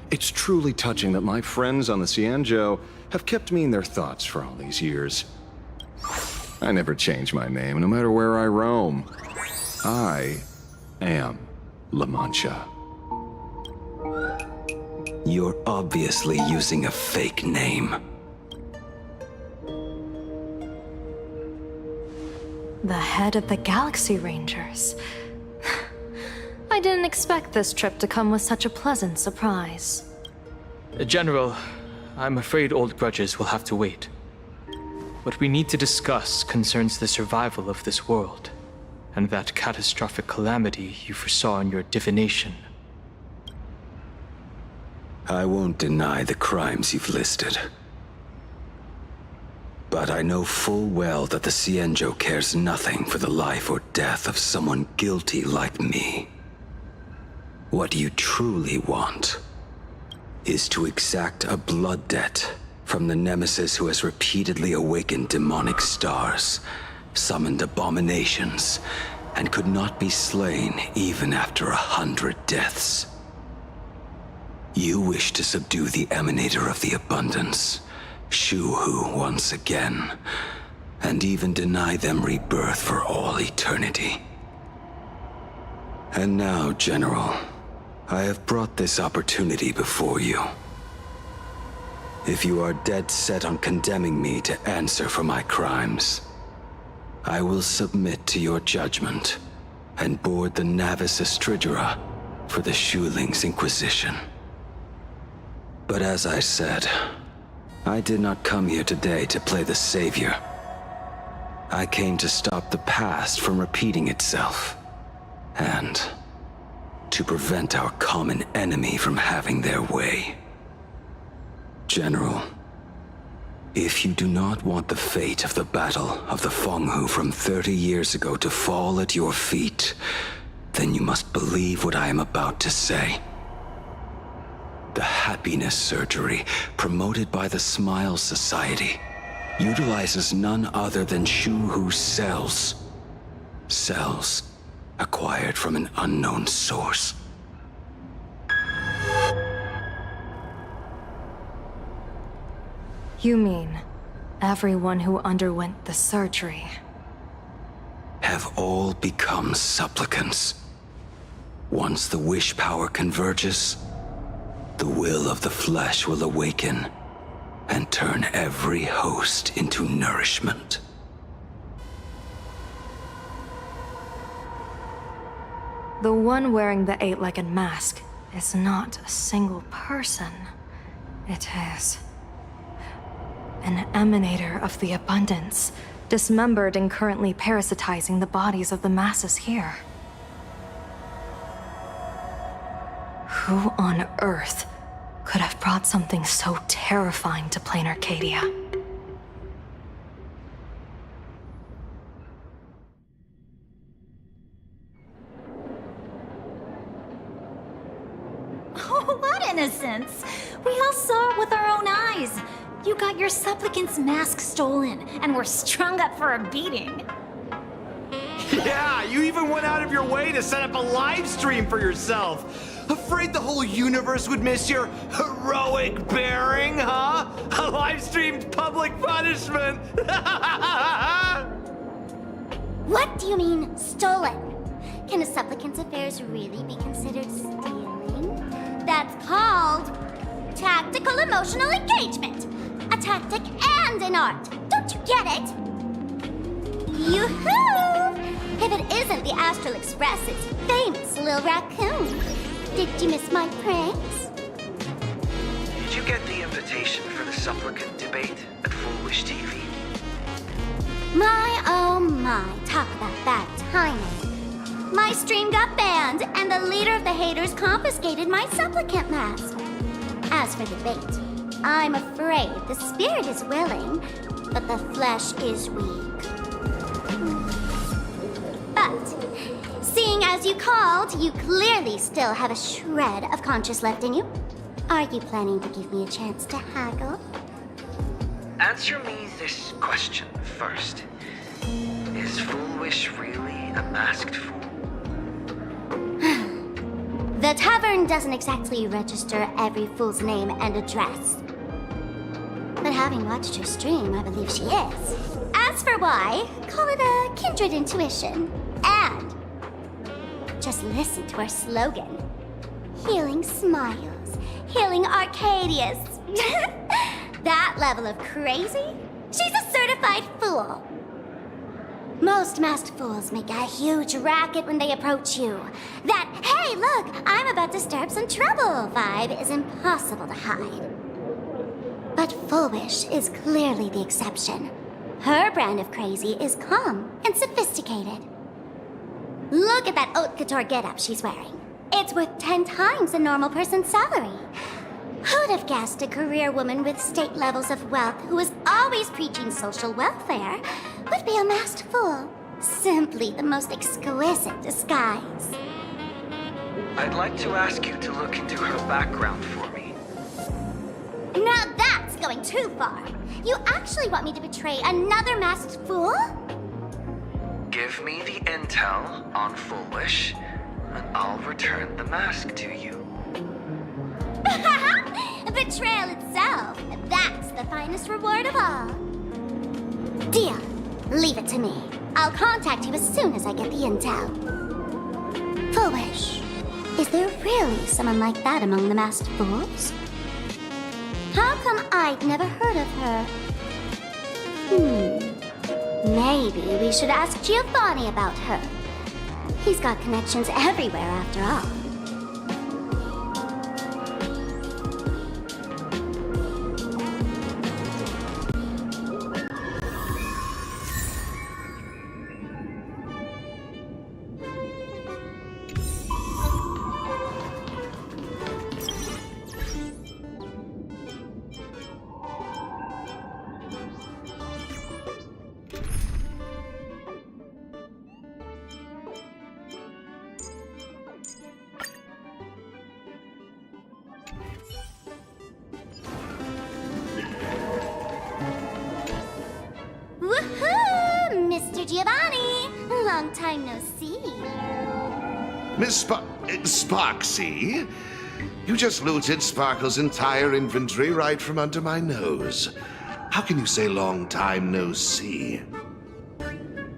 O: It's truly touching that my friends on the Xianzhou have kept me in their thoughts for all these years. I never change my name, no matter where I roam. I am La Mancha.
N: You're obviously using a fake name.
C: The head of the Galaxy Rangers. I didn't expect this trip to come with such a pleasant surprise.
P: General, I'm afraid old grudges will have to wait. What we need to discuss concerns the survival of this world, and that catastrophic calamity you foresaw in your divination.
N: I won't deny the crimes you've listed. But I know full well that the Xianzhou cares nothing for the life or death of someone guilty like me. What you truly want is to exact a blood debt from the nemesis who has repeatedly awakened demonic stars, summoned abominations, and could not be slain even after 100 deaths. You wish to subdue the emanator of the abundance, Shu-Hu, once again, and even deny them rebirth for all eternity. And now, General, I have brought this opportunity before you. If you are dead set on condemning me to answer for my crimes, I will submit to your judgment and board the Navis Astridura for the Shuling's Inquisition. But as I said, I did not come here today to play the savior. I came to stop the past from repeating itself, and to prevent our common enemy from having their way. General, if you do not want the fate of the Battle of the Fenghu from 30 years ago to fall at your feet, then you must believe what I am about to say. The happiness surgery promoted by the Smile Society utilizes none other than Shu-Hu's cells. Cells acquired from an unknown source.
C: You mean everyone who underwent the surgery
N: have all become supplicants. Once the wish power converges, the will of the flesh will awaken and turn every host into nourishment.
C: The one wearing the eight-legged mask is not a single person. It is an emanator of the abundance, dismembered and currently parasitizing the bodies of the masses here. Who on earth could have brought something so terrifying to plain Arcadia?
B: Oh, what innocence! We all saw it with our own eyes.
G: You got your supplicant's mask stolen, and were strung up for a beating.
R: Yeah, you even went out of your way to set up a live stream for yourself. Afraid the whole universe would miss your heroic bearing, huh? A live-streamed public punishment.
B: What do you mean, stolen? Can a supplicant's affairs really be considered stealing? That's called tactical emotional engagement. A tactic and an art. Don't you get it? Yoo-hoo! If it isn't the Astral Express's famous Lil Raccoon. Did you miss my pranks?
T: Did you get the invitation for the supplicant debate at Full Wish TV?
B: My, oh my, talk about bad timing. My stream got banned, and the leader of the haters confiscated my supplicant mask. As for debate, I'm afraid the spirit is willing, but the flesh is weak. But, seeing as you called, you clearly still have a shred of conscience left in you. Are you planning to give me a chance to haggle?
T: Answer me this question first. Is Full Wish really a masked fool?
B: The tavern doesn't exactly register every fool's name and address. But having watched her stream, I believe she is. As for why, call it a kindred intuition. And just listen to our slogan. Healing smiles, healing Arcadius. That level of crazy? She's a certified fool. Most masked fools make a huge racket when they approach you. That, hey, look, I'm about to stir up some trouble vibe is impossible to hide. But Full Wish is clearly the exception. Her brand of crazy is calm and sophisticated. Look at that haute couture getup she's wearing. It's worth 10 times a normal person's salary. Who'd have guessed a career woman with state levels of wealth who was always preaching social welfare would be a masked fool? Simply the most exquisite disguise.
T: I'd like to ask you to look into her background for me.
B: Now that's going too far. You actually want me to betray another masked fool?
T: Give me the intel on Full Wish, and I'll return the mask to you.
B: Betrayal itself. That's the finest reward of all. Deal. Leave it to me. I'll contact you as soon as I get the intel. Full Wish. Is there really someone like that among the masked fools? How come I've never heard of her? Maybe we should ask Giovanni about her. He's got connections everywhere after all. Woohoo! Mr. Giovanni! Long time no see.
X: Miss Sparksy? You just looted Sparkle's entire inventory right from under my nose. How can you say long time no see?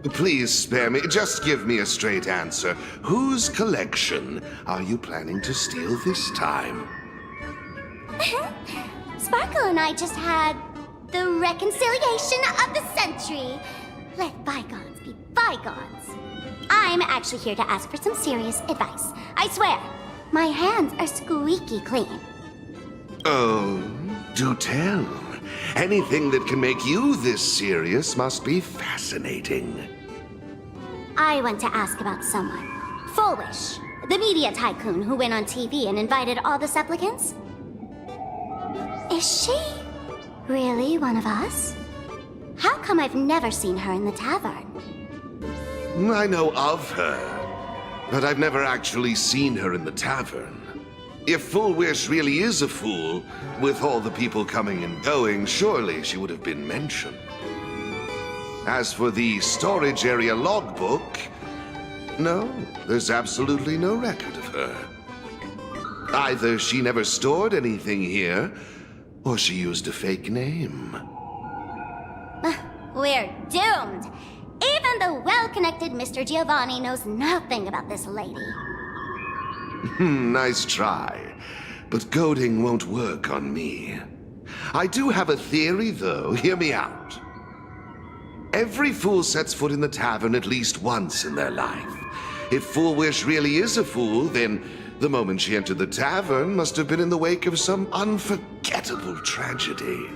X: Please spare me. Just give me a straight answer. Whose collection are you planning to steal this time?
B: Sparkle and I just had the reconciliation of the century. Let bygones be bygones. I'm actually here to ask for some serious advice. I swear, my hands are squeaky clean.
X: Oh, do tell. Anything that can make you this serious must be fascinating.
B: I want to ask about someone. Full Wish, the media tycoon who went on TV and invited all the supplicants. Is she really one of us? How come I've never seen her in the tavern?
X: I know of her, but I've never actually seen her in the tavern. If Full Wish really is a fool, with all the people coming and going, surely she would have been mentioned. As for the storage area logbook, no, there's absolutely no record of her. Either she never stored anything here, or she used a fake name.
B: We're doomed. Even the well-connected Mr. Giovanni knows nothing about this lady.
X: Nice try. But goading won't work on me. I do have a theory, though. Hear me out. Every fool sets foot in the tavern at least once in their life. If Full Wish really is a fool, then the moment she entered the tavern must have been in the wake of some unforgettable tragedy.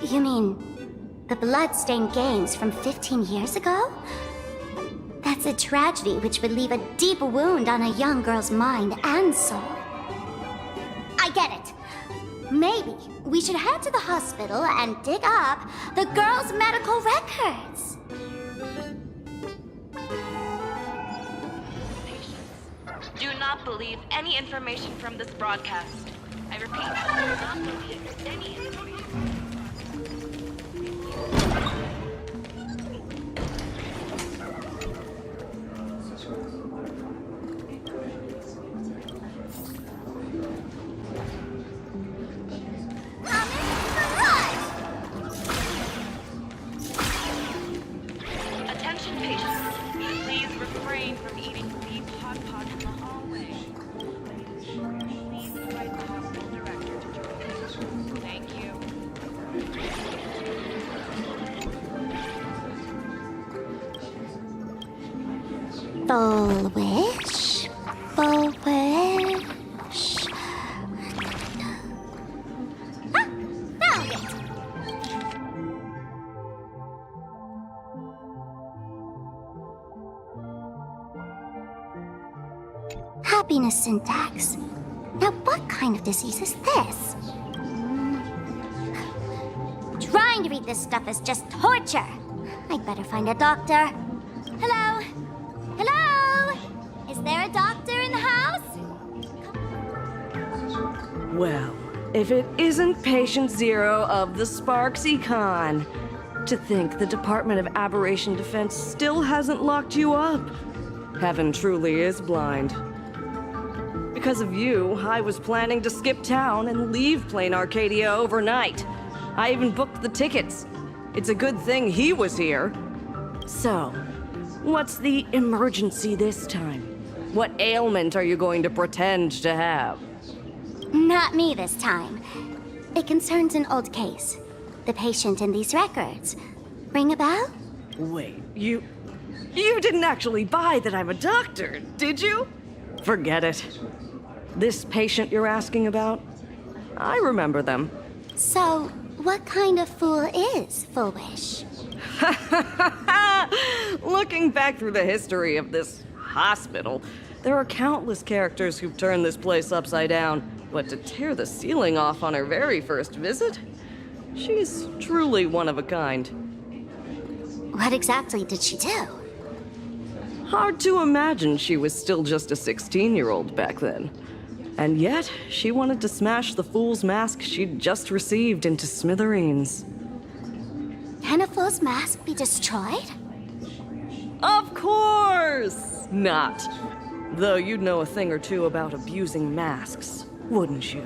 B: You mean the blood-stained games from 15 years ago? That's a tragedy which would leave a deep wound on a young girl's mind and soul. I get it. Maybe we should head to the hospital and dig up the girl's medical records.
F: Do not believe any information from this broadcast. I repeat, do not believe any information. Attention patients, please refrain from eating beef hot pot in the hallway. Please invite the hospital director to join us. Thank you.
B: Full wish. Full wish. Ah, found it. Happiness syntax. Now, what kind of disease is this? Trying to read this stuff is just torture. I'd better find a doctor. Hello? Hello? Is there a doctor in the house?
J: Well, if it isn't Patient Zero of the Sparksy Con. To think the Department of Aberration Defense still hasn't locked you up. Heaven truly is blind. Because of you, I was planning to skip town and leave Plain Arcadia overnight. I even booked the tickets. It's a good thing he was here. So, what's the emergency this time? What ailment are you going to pretend to have?
B: Not me this time. It concerns an old case. The patient in these records. Ring a bell?
J: Wait, you didn't actually buy that I'm a doctor, did you? Forget it. This patient you're asking about? I remember them.
B: So, what kind of fool is Full Wish?
J: Looking back through the history of this hospital, there are countless characters who've turned this place upside down. But to tear the ceiling off on her very first visit? She's truly one of a kind.
B: What exactly did she do?
J: Hard to imagine she was still just a 16-year-old back then. And yet, she wanted to smash the fool's mask she'd just received into smithereens.
B: Can a fool's mask be destroyed?
J: Of course not! Though you'd know a thing or two about abusing masks, wouldn't you?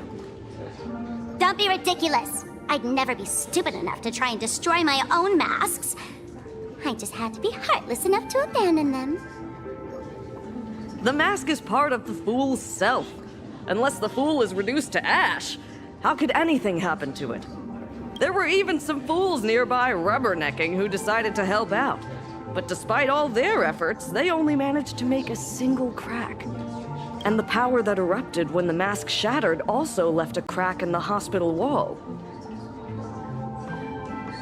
B: Don't be ridiculous! I'd never be stupid enough to try and destroy my own masks. I just had to be heartless enough to abandon them.
J: The mask is part of the fool's self. Unless the fool is reduced to ash, how could anything happen to it? There were even some fools nearby rubbernecking who decided to help out. But despite all their efforts, they only managed to make a single crack. And the power that erupted when the mask shattered also left a crack in the hospital wall.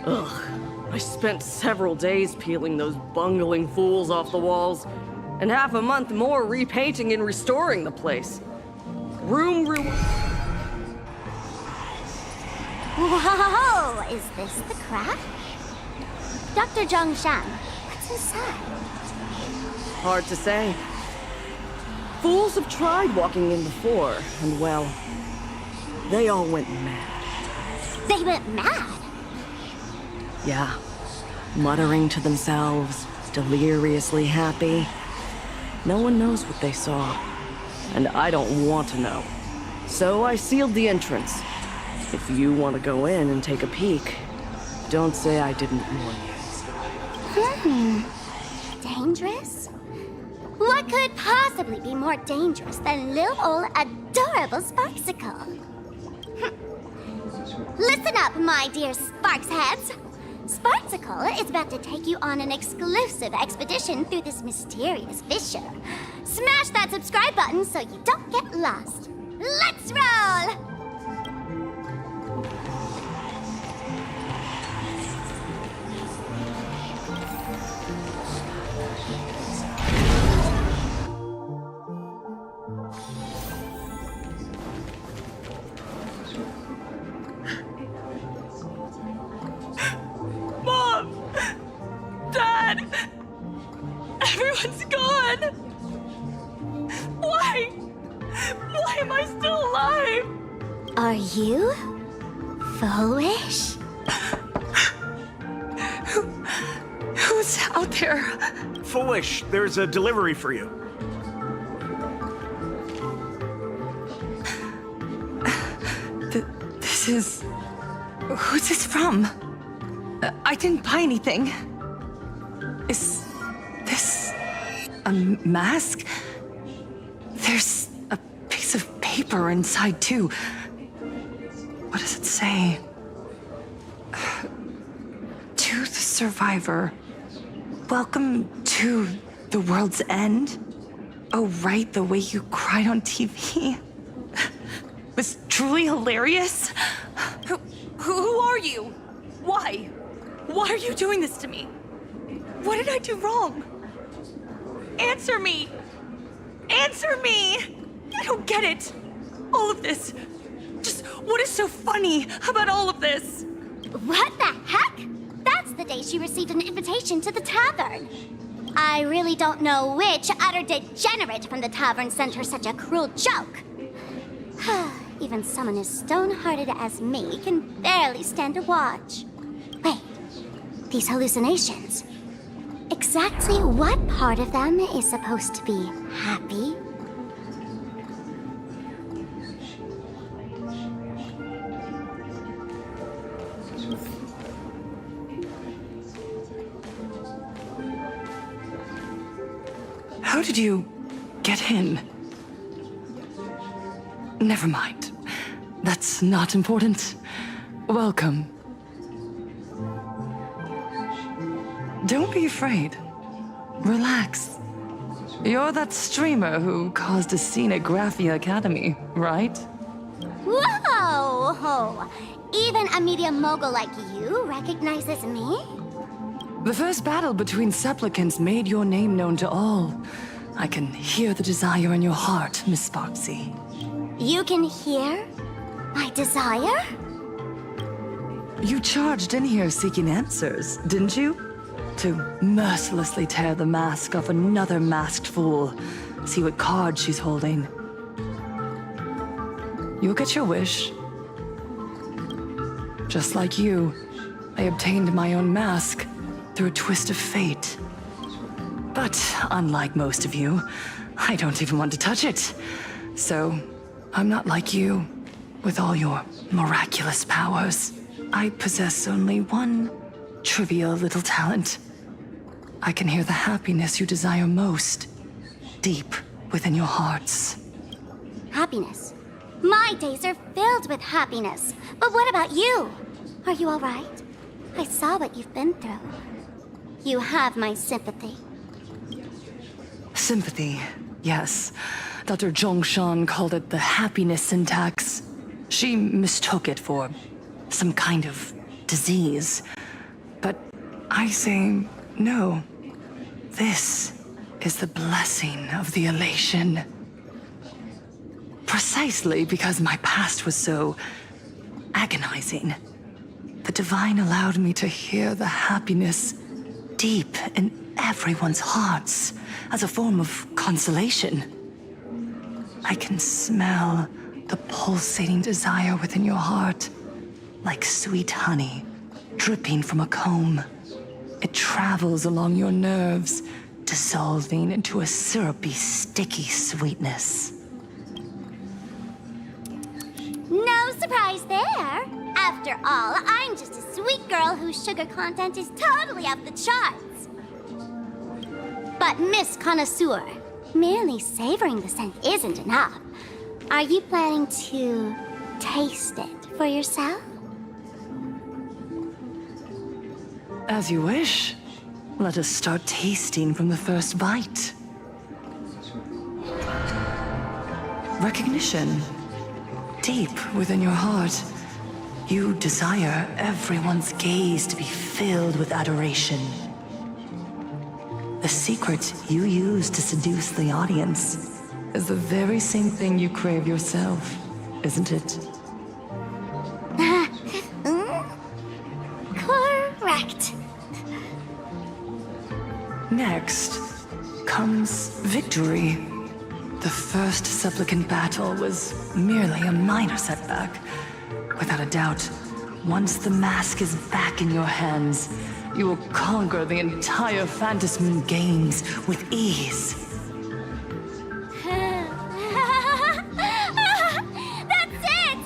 J: Ugh, I spent several days peeling those bungling fools off the walls, and half a month more repainting and restoring the place.
B: Whoa! Is this the crack? Dr. Zhongshan, what's inside?
J: Hard to say. Fools have tried walking in before, and well, they all went mad.
B: They went mad?
J: Yeah, muttering to themselves, deliriously happy. No one knows what they saw, and I don't want to know. So I sealed the entrance. If you want to go in and take a peek, don't say I didn't warn you.
B: Dangerous? What could possibly be more dangerous than little old adorable Sparksicle? Listen up, my dear Sparks heads. Sparksicle is about to take you on an exclusive expedition through this mysterious fissure. Smash that subscribe button so you don't get lost. Let's roll!
L: Mom! Dad! Everyone's gone! Why? Why am I still alive?
B: Are you foolish?
L: Who's out there?
R: Foolish, there's a delivery for you.
L: This is... Who's this from? I didn't buy anything. Is this a mask? There's a piece of paper inside, too. What does it say? To the survivor. Welcome to the world's end. Oh, right, the way you cried on TV. Was truly hilarious. Who are you? Why? Why are you doing this to me? What did I do wrong? Answer me! Answer me! I don't get it. All of this. Just what is so funny about all of this?
B: What the heck? That's the day she received an invitation to the tavern. I really don't know which utter degenerate from the tavern sent her such a cruel joke. Even someone as stone-hearted as me can barely stand to watch. Wait, these hallucinations. Exactly what part of them is supposed to be happy?
L: How did you get in? Never mind. That's not important. Welcome. Don't be afraid. Relax. You're that streamer who caused a scene at Graphia Academy, right?
B: Whoa! Even a media mogul like you recognizes me?
L: The first battle between supplicants made your name known to all. I can hear the desire in your heart, Miss Sparksy.
B: You can hear my desire?
L: You charged in here seeking answers, didn't you? To mercilessly tear the mask off another masked fool. See what card she's holding. You'll get your wish. Just like you, I obtained my own mask through a twist of fate. But unlike most of you, I don't even want to touch it. So, I'm not like you, with all your miraculous powers. I possess only one trivial little talent. I can hear the happiness you desire most, deep within your hearts.
B: Happiness. My days are filled with happiness. But what about you? Are you all right? I saw what you've been through. You have my sympathy.
L: Sympathy, yes. Dr. Zhongshan called it the happiness syntax. She mistook it for some kind of disease. But I say no. This is the blessing of the elation. Precisely because my past was so agonizing. The Divine allowed me to hear the happiness deep in everyone's hearts as a form of consolation. I can smell the pulsating desire within your heart, like sweet honey dripping from a comb. It travels along your nerves, dissolving into a syrupy, sticky sweetness.
B: No surprise there. After all, I'm just a sweet girl whose sugar content is totally off the charts. But Miss Connoisseur, merely savoring the scent isn't enough. Are you planning to taste it for yourself?
L: As you wish. Let us start tasting from the first bite. Recognition. Deep within your heart, you desire everyone's gaze to be filled with adoration. The secret you use to seduce the audience is the very same thing you crave yourself, isn't it?
B: Correct.
L: Next comes victory. The first supplicant battle was merely a minor setback. Without a doubt, once the mask is back in your hands, you will conquer the entire Phantasmoon games with ease.
B: That's it!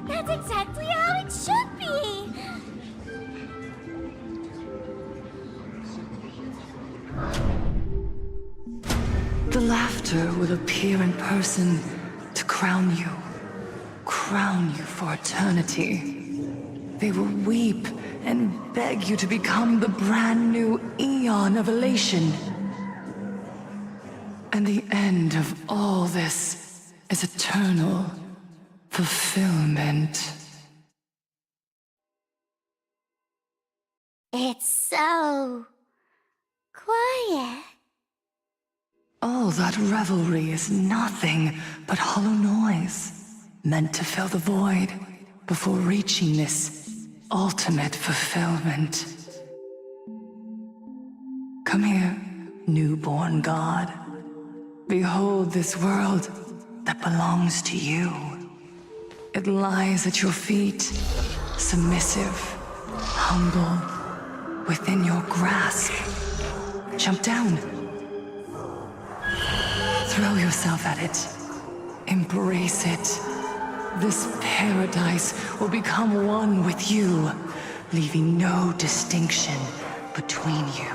B: That's exactly how it should be!
L: The laughter will appear in person to crown you for eternity. They will weep and beg you to become the brand new eon of elation. And the end of all this is eternal fulfillment.
B: It's so quiet.
L: All that revelry is nothing but hollow noise, meant to fill the void before reaching this ultimate fulfillment. Come here, newborn god. Behold this world that belongs to you. It lies at your feet, submissive, humble, within your grasp. Jump down. Throw yourself at it. Embrace it. This paradise will become one with you, leaving no distinction between you.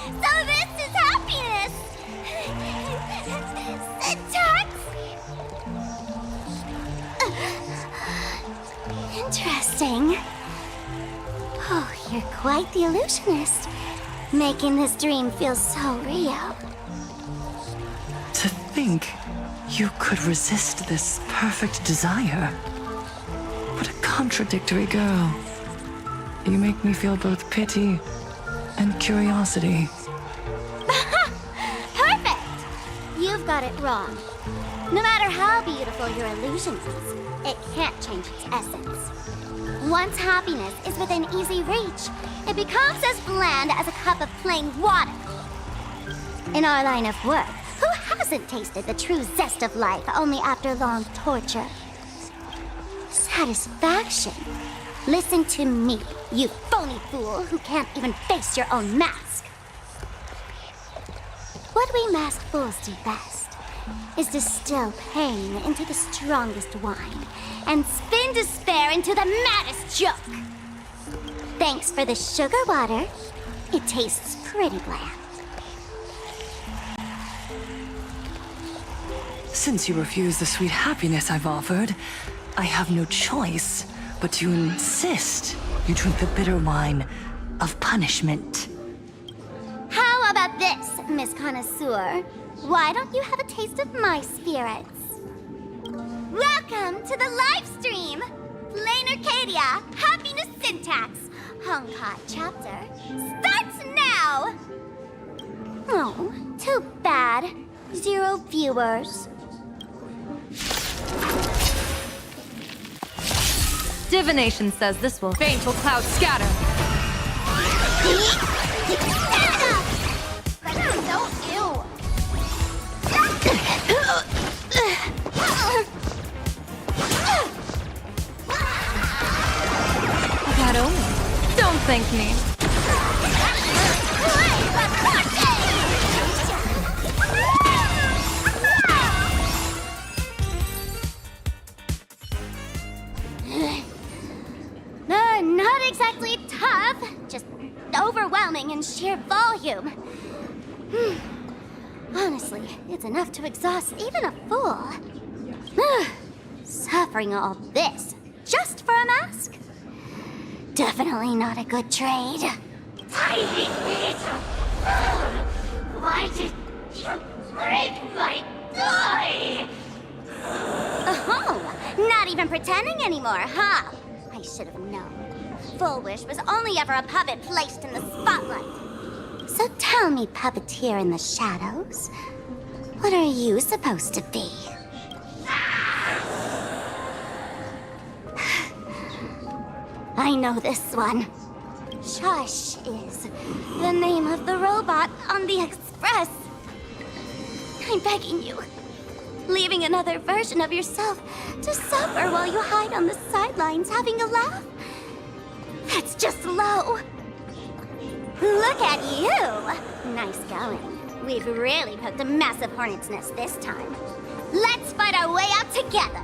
B: So this is happiness! Syntax? Interesting. Oh, you're quite the illusionist, making this dream feel so real.
L: To think you could resist this perfect desire. What a contradictory girl. You make me feel both pity and curiosity.
B: Perfect! You've got it wrong. No matter how beautiful your illusion is, it can't change its essence. Once happiness is within easy reach, it becomes as bland as a cup of plain water. In our line of work, who hasn't tasted the true zest of life only after long torture? Satisfaction. Listen to me, you phony fool who can't even face your own mask. What we masked fools do best is distill pain into the strongest wine and spin despair into the maddest joke. Thanks for the sugar water. It tastes pretty bland.
L: Since you refuse the sweet happiness I've offered, I have no choice but to insist you drink the bitter wine of punishment.
B: How about this, Miss Connoisseur? Why don't you have a taste of my spirits? Welcome to the Livestream! Plain Arcadia, Happiness Syntax, Hongkot chapter, starts now! Oh, too bad. 0 viewers.
C: Divination says this will baneful cloud scatter. That only. Don't thank me.
B: Not exactly tough, just overwhelming in sheer volume. Honestly, it's enough to exhaust even a fool. Suffering all this just for a mask? Definitely not a good trade.
M: Tiny little. Why did you break my toy?
B: Oh, not even pretending anymore, huh? I should have known. Full Wish was only ever a puppet placed in the spotlight. So tell me, puppeteer in the shadows, what are you supposed to be? I know this one. Shush is the name of the robot on the Express. I'm begging you. Leaving another version of yourself to suffer while you hide on the sidelines having a laugh? That's just low. Look at you! Nice going. We've really poked a massive hornet's nest this time. Let's fight our way out together!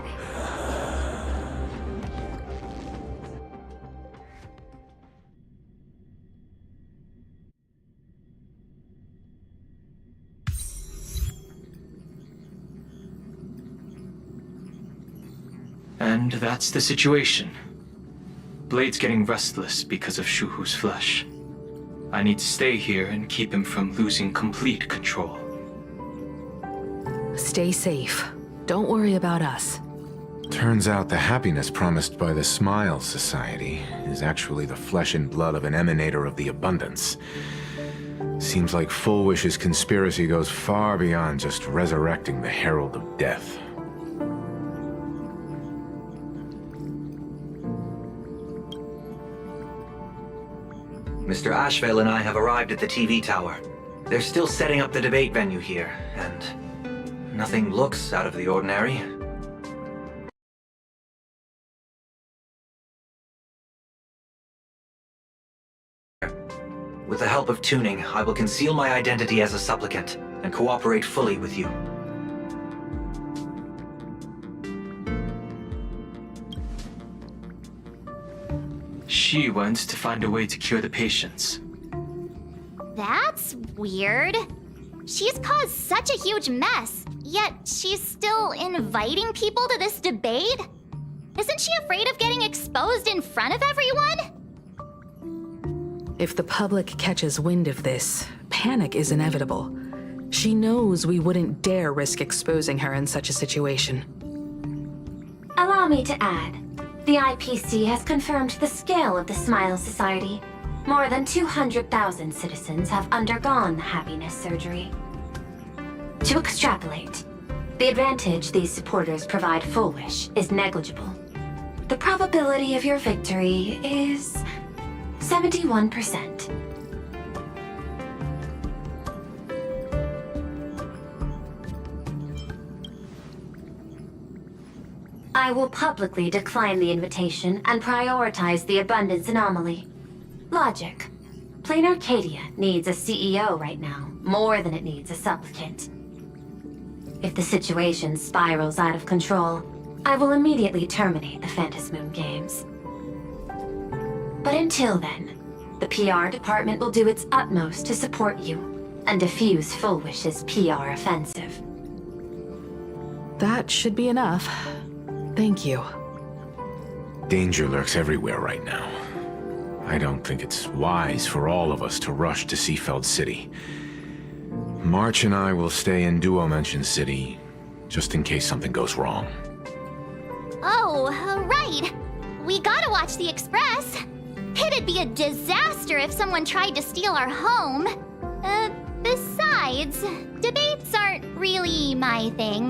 P: And that's the situation. Blade's getting restless because of Shuhu's flesh. I need to stay here and keep him from losing complete control.
Q: Stay safe. Don't worry about us.
U: Turns out the happiness promised by the Smile Society is actually the flesh and blood of an emanator of the abundance. Seems like Full Wish's conspiracy goes far beyond just resurrecting the Herald of Death.
E: Mr. Ashvale and I have arrived at the TV tower. They're still setting up the debate venue here, and nothing looks out of the ordinary. With the help of tuning, I will conceal my identity as a supplicant and cooperate fully with you.
P: She wants to find a way to cure the patients.
B: That's weird. She's caused such a huge mess, yet she's still inviting people to this debate? Isn't she afraid of getting exposed in front of everyone?
Q: If the public catches wind of this, panic is inevitable. She knows we wouldn't dare risk exposing her in such a situation.
W: Allow me to add, the IPC has confirmed the scale of the Smile Society. More than 200,000 citizens have undergone the happiness surgery. To extrapolate, the advantage these supporters provide Full Wish is negligible. The probability of your victory is 71%. I will publicly decline the invitation and prioritize the abundance anomaly. Logic. Plain Arcadia needs a CEO right now, more than it needs a supplicant. If the situation spirals out of control, I will immediately terminate the Phantasmoon Games. But until then, the PR department will do its utmost to support you and defuse Full Wish's PR offensive.
Q: That should be enough. Thank you.
U: Danger lurks everywhere right now. I don't think it's wise for all of us to rush to Seafeld City. March and I will stay in Duo Mansion City, just in case something goes wrong.
B: Oh, right. We gotta watch the Express. It'd be a disaster if someone tried to steal our home. Besides, Besides, debates aren't really my thing.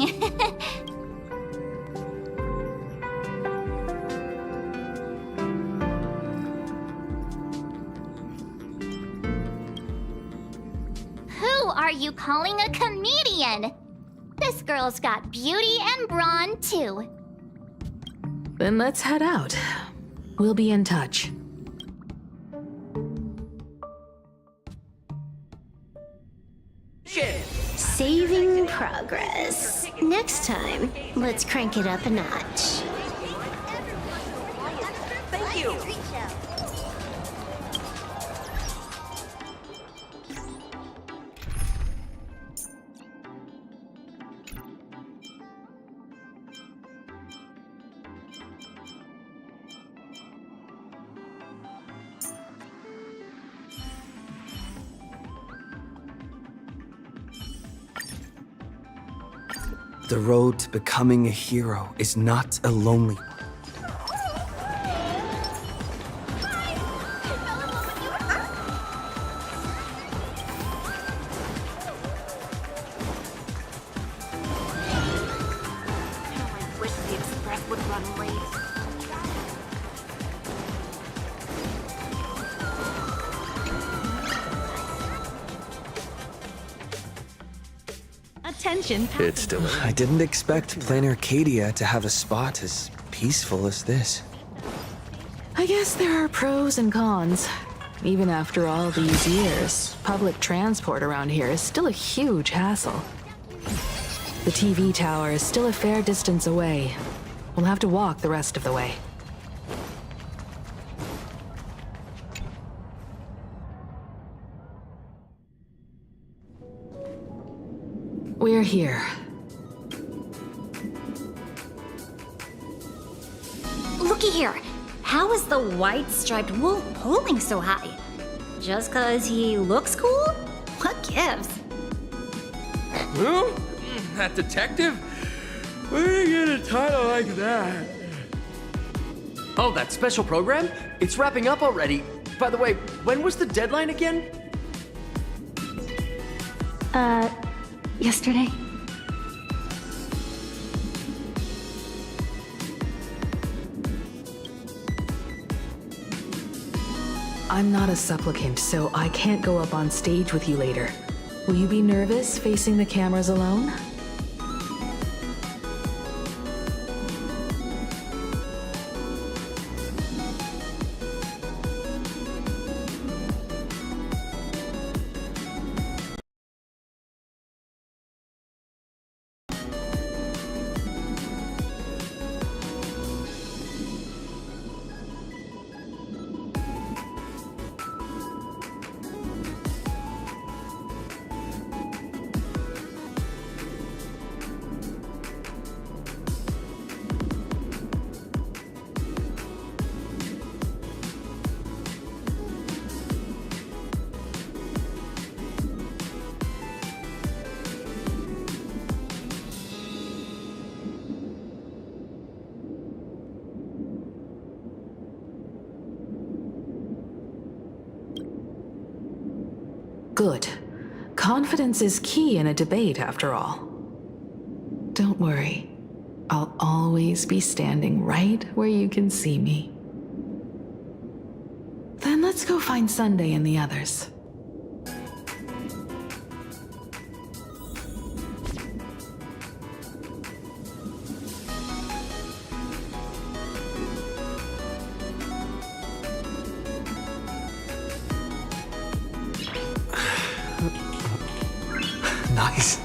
B: Who are you calling a comedian? This girl's got beauty and brawn, too.
Q: Then let's head out. We'll be in touch.
D: Saving progress. Next time, let's crank it up a notch.
F: Thank you.
I: The road to becoming a hero is not a lonely one.
F: I wish the express would run late.
D: Attention.
I: I didn't expect Plain Arcadia to have a spot as peaceful as this.
Q: I guess there are pros and cons. Even after all these years, public transport around here is still a huge hassle. The TV tower is still a fair distance away. We'll have to walk the rest of the way. We're here.
G: Looky here. How is the white striped wolf pulling so high? Just 'cause he looks cool? What gives?
S: Who? That detective? Where did you get a title like that? Oh, that special program? It's wrapping up already. By the way, when was the deadline again?
A: Yesterday.
Q: I'm not a supplicant, so I can't go up on stage with you later. Will you be nervous facing the cameras alone? Good. Confidence is key in a debate, after all. Don't worry. I'll always be standing right where you can see me. Then let's go find Sunday and the others.
I: Nice.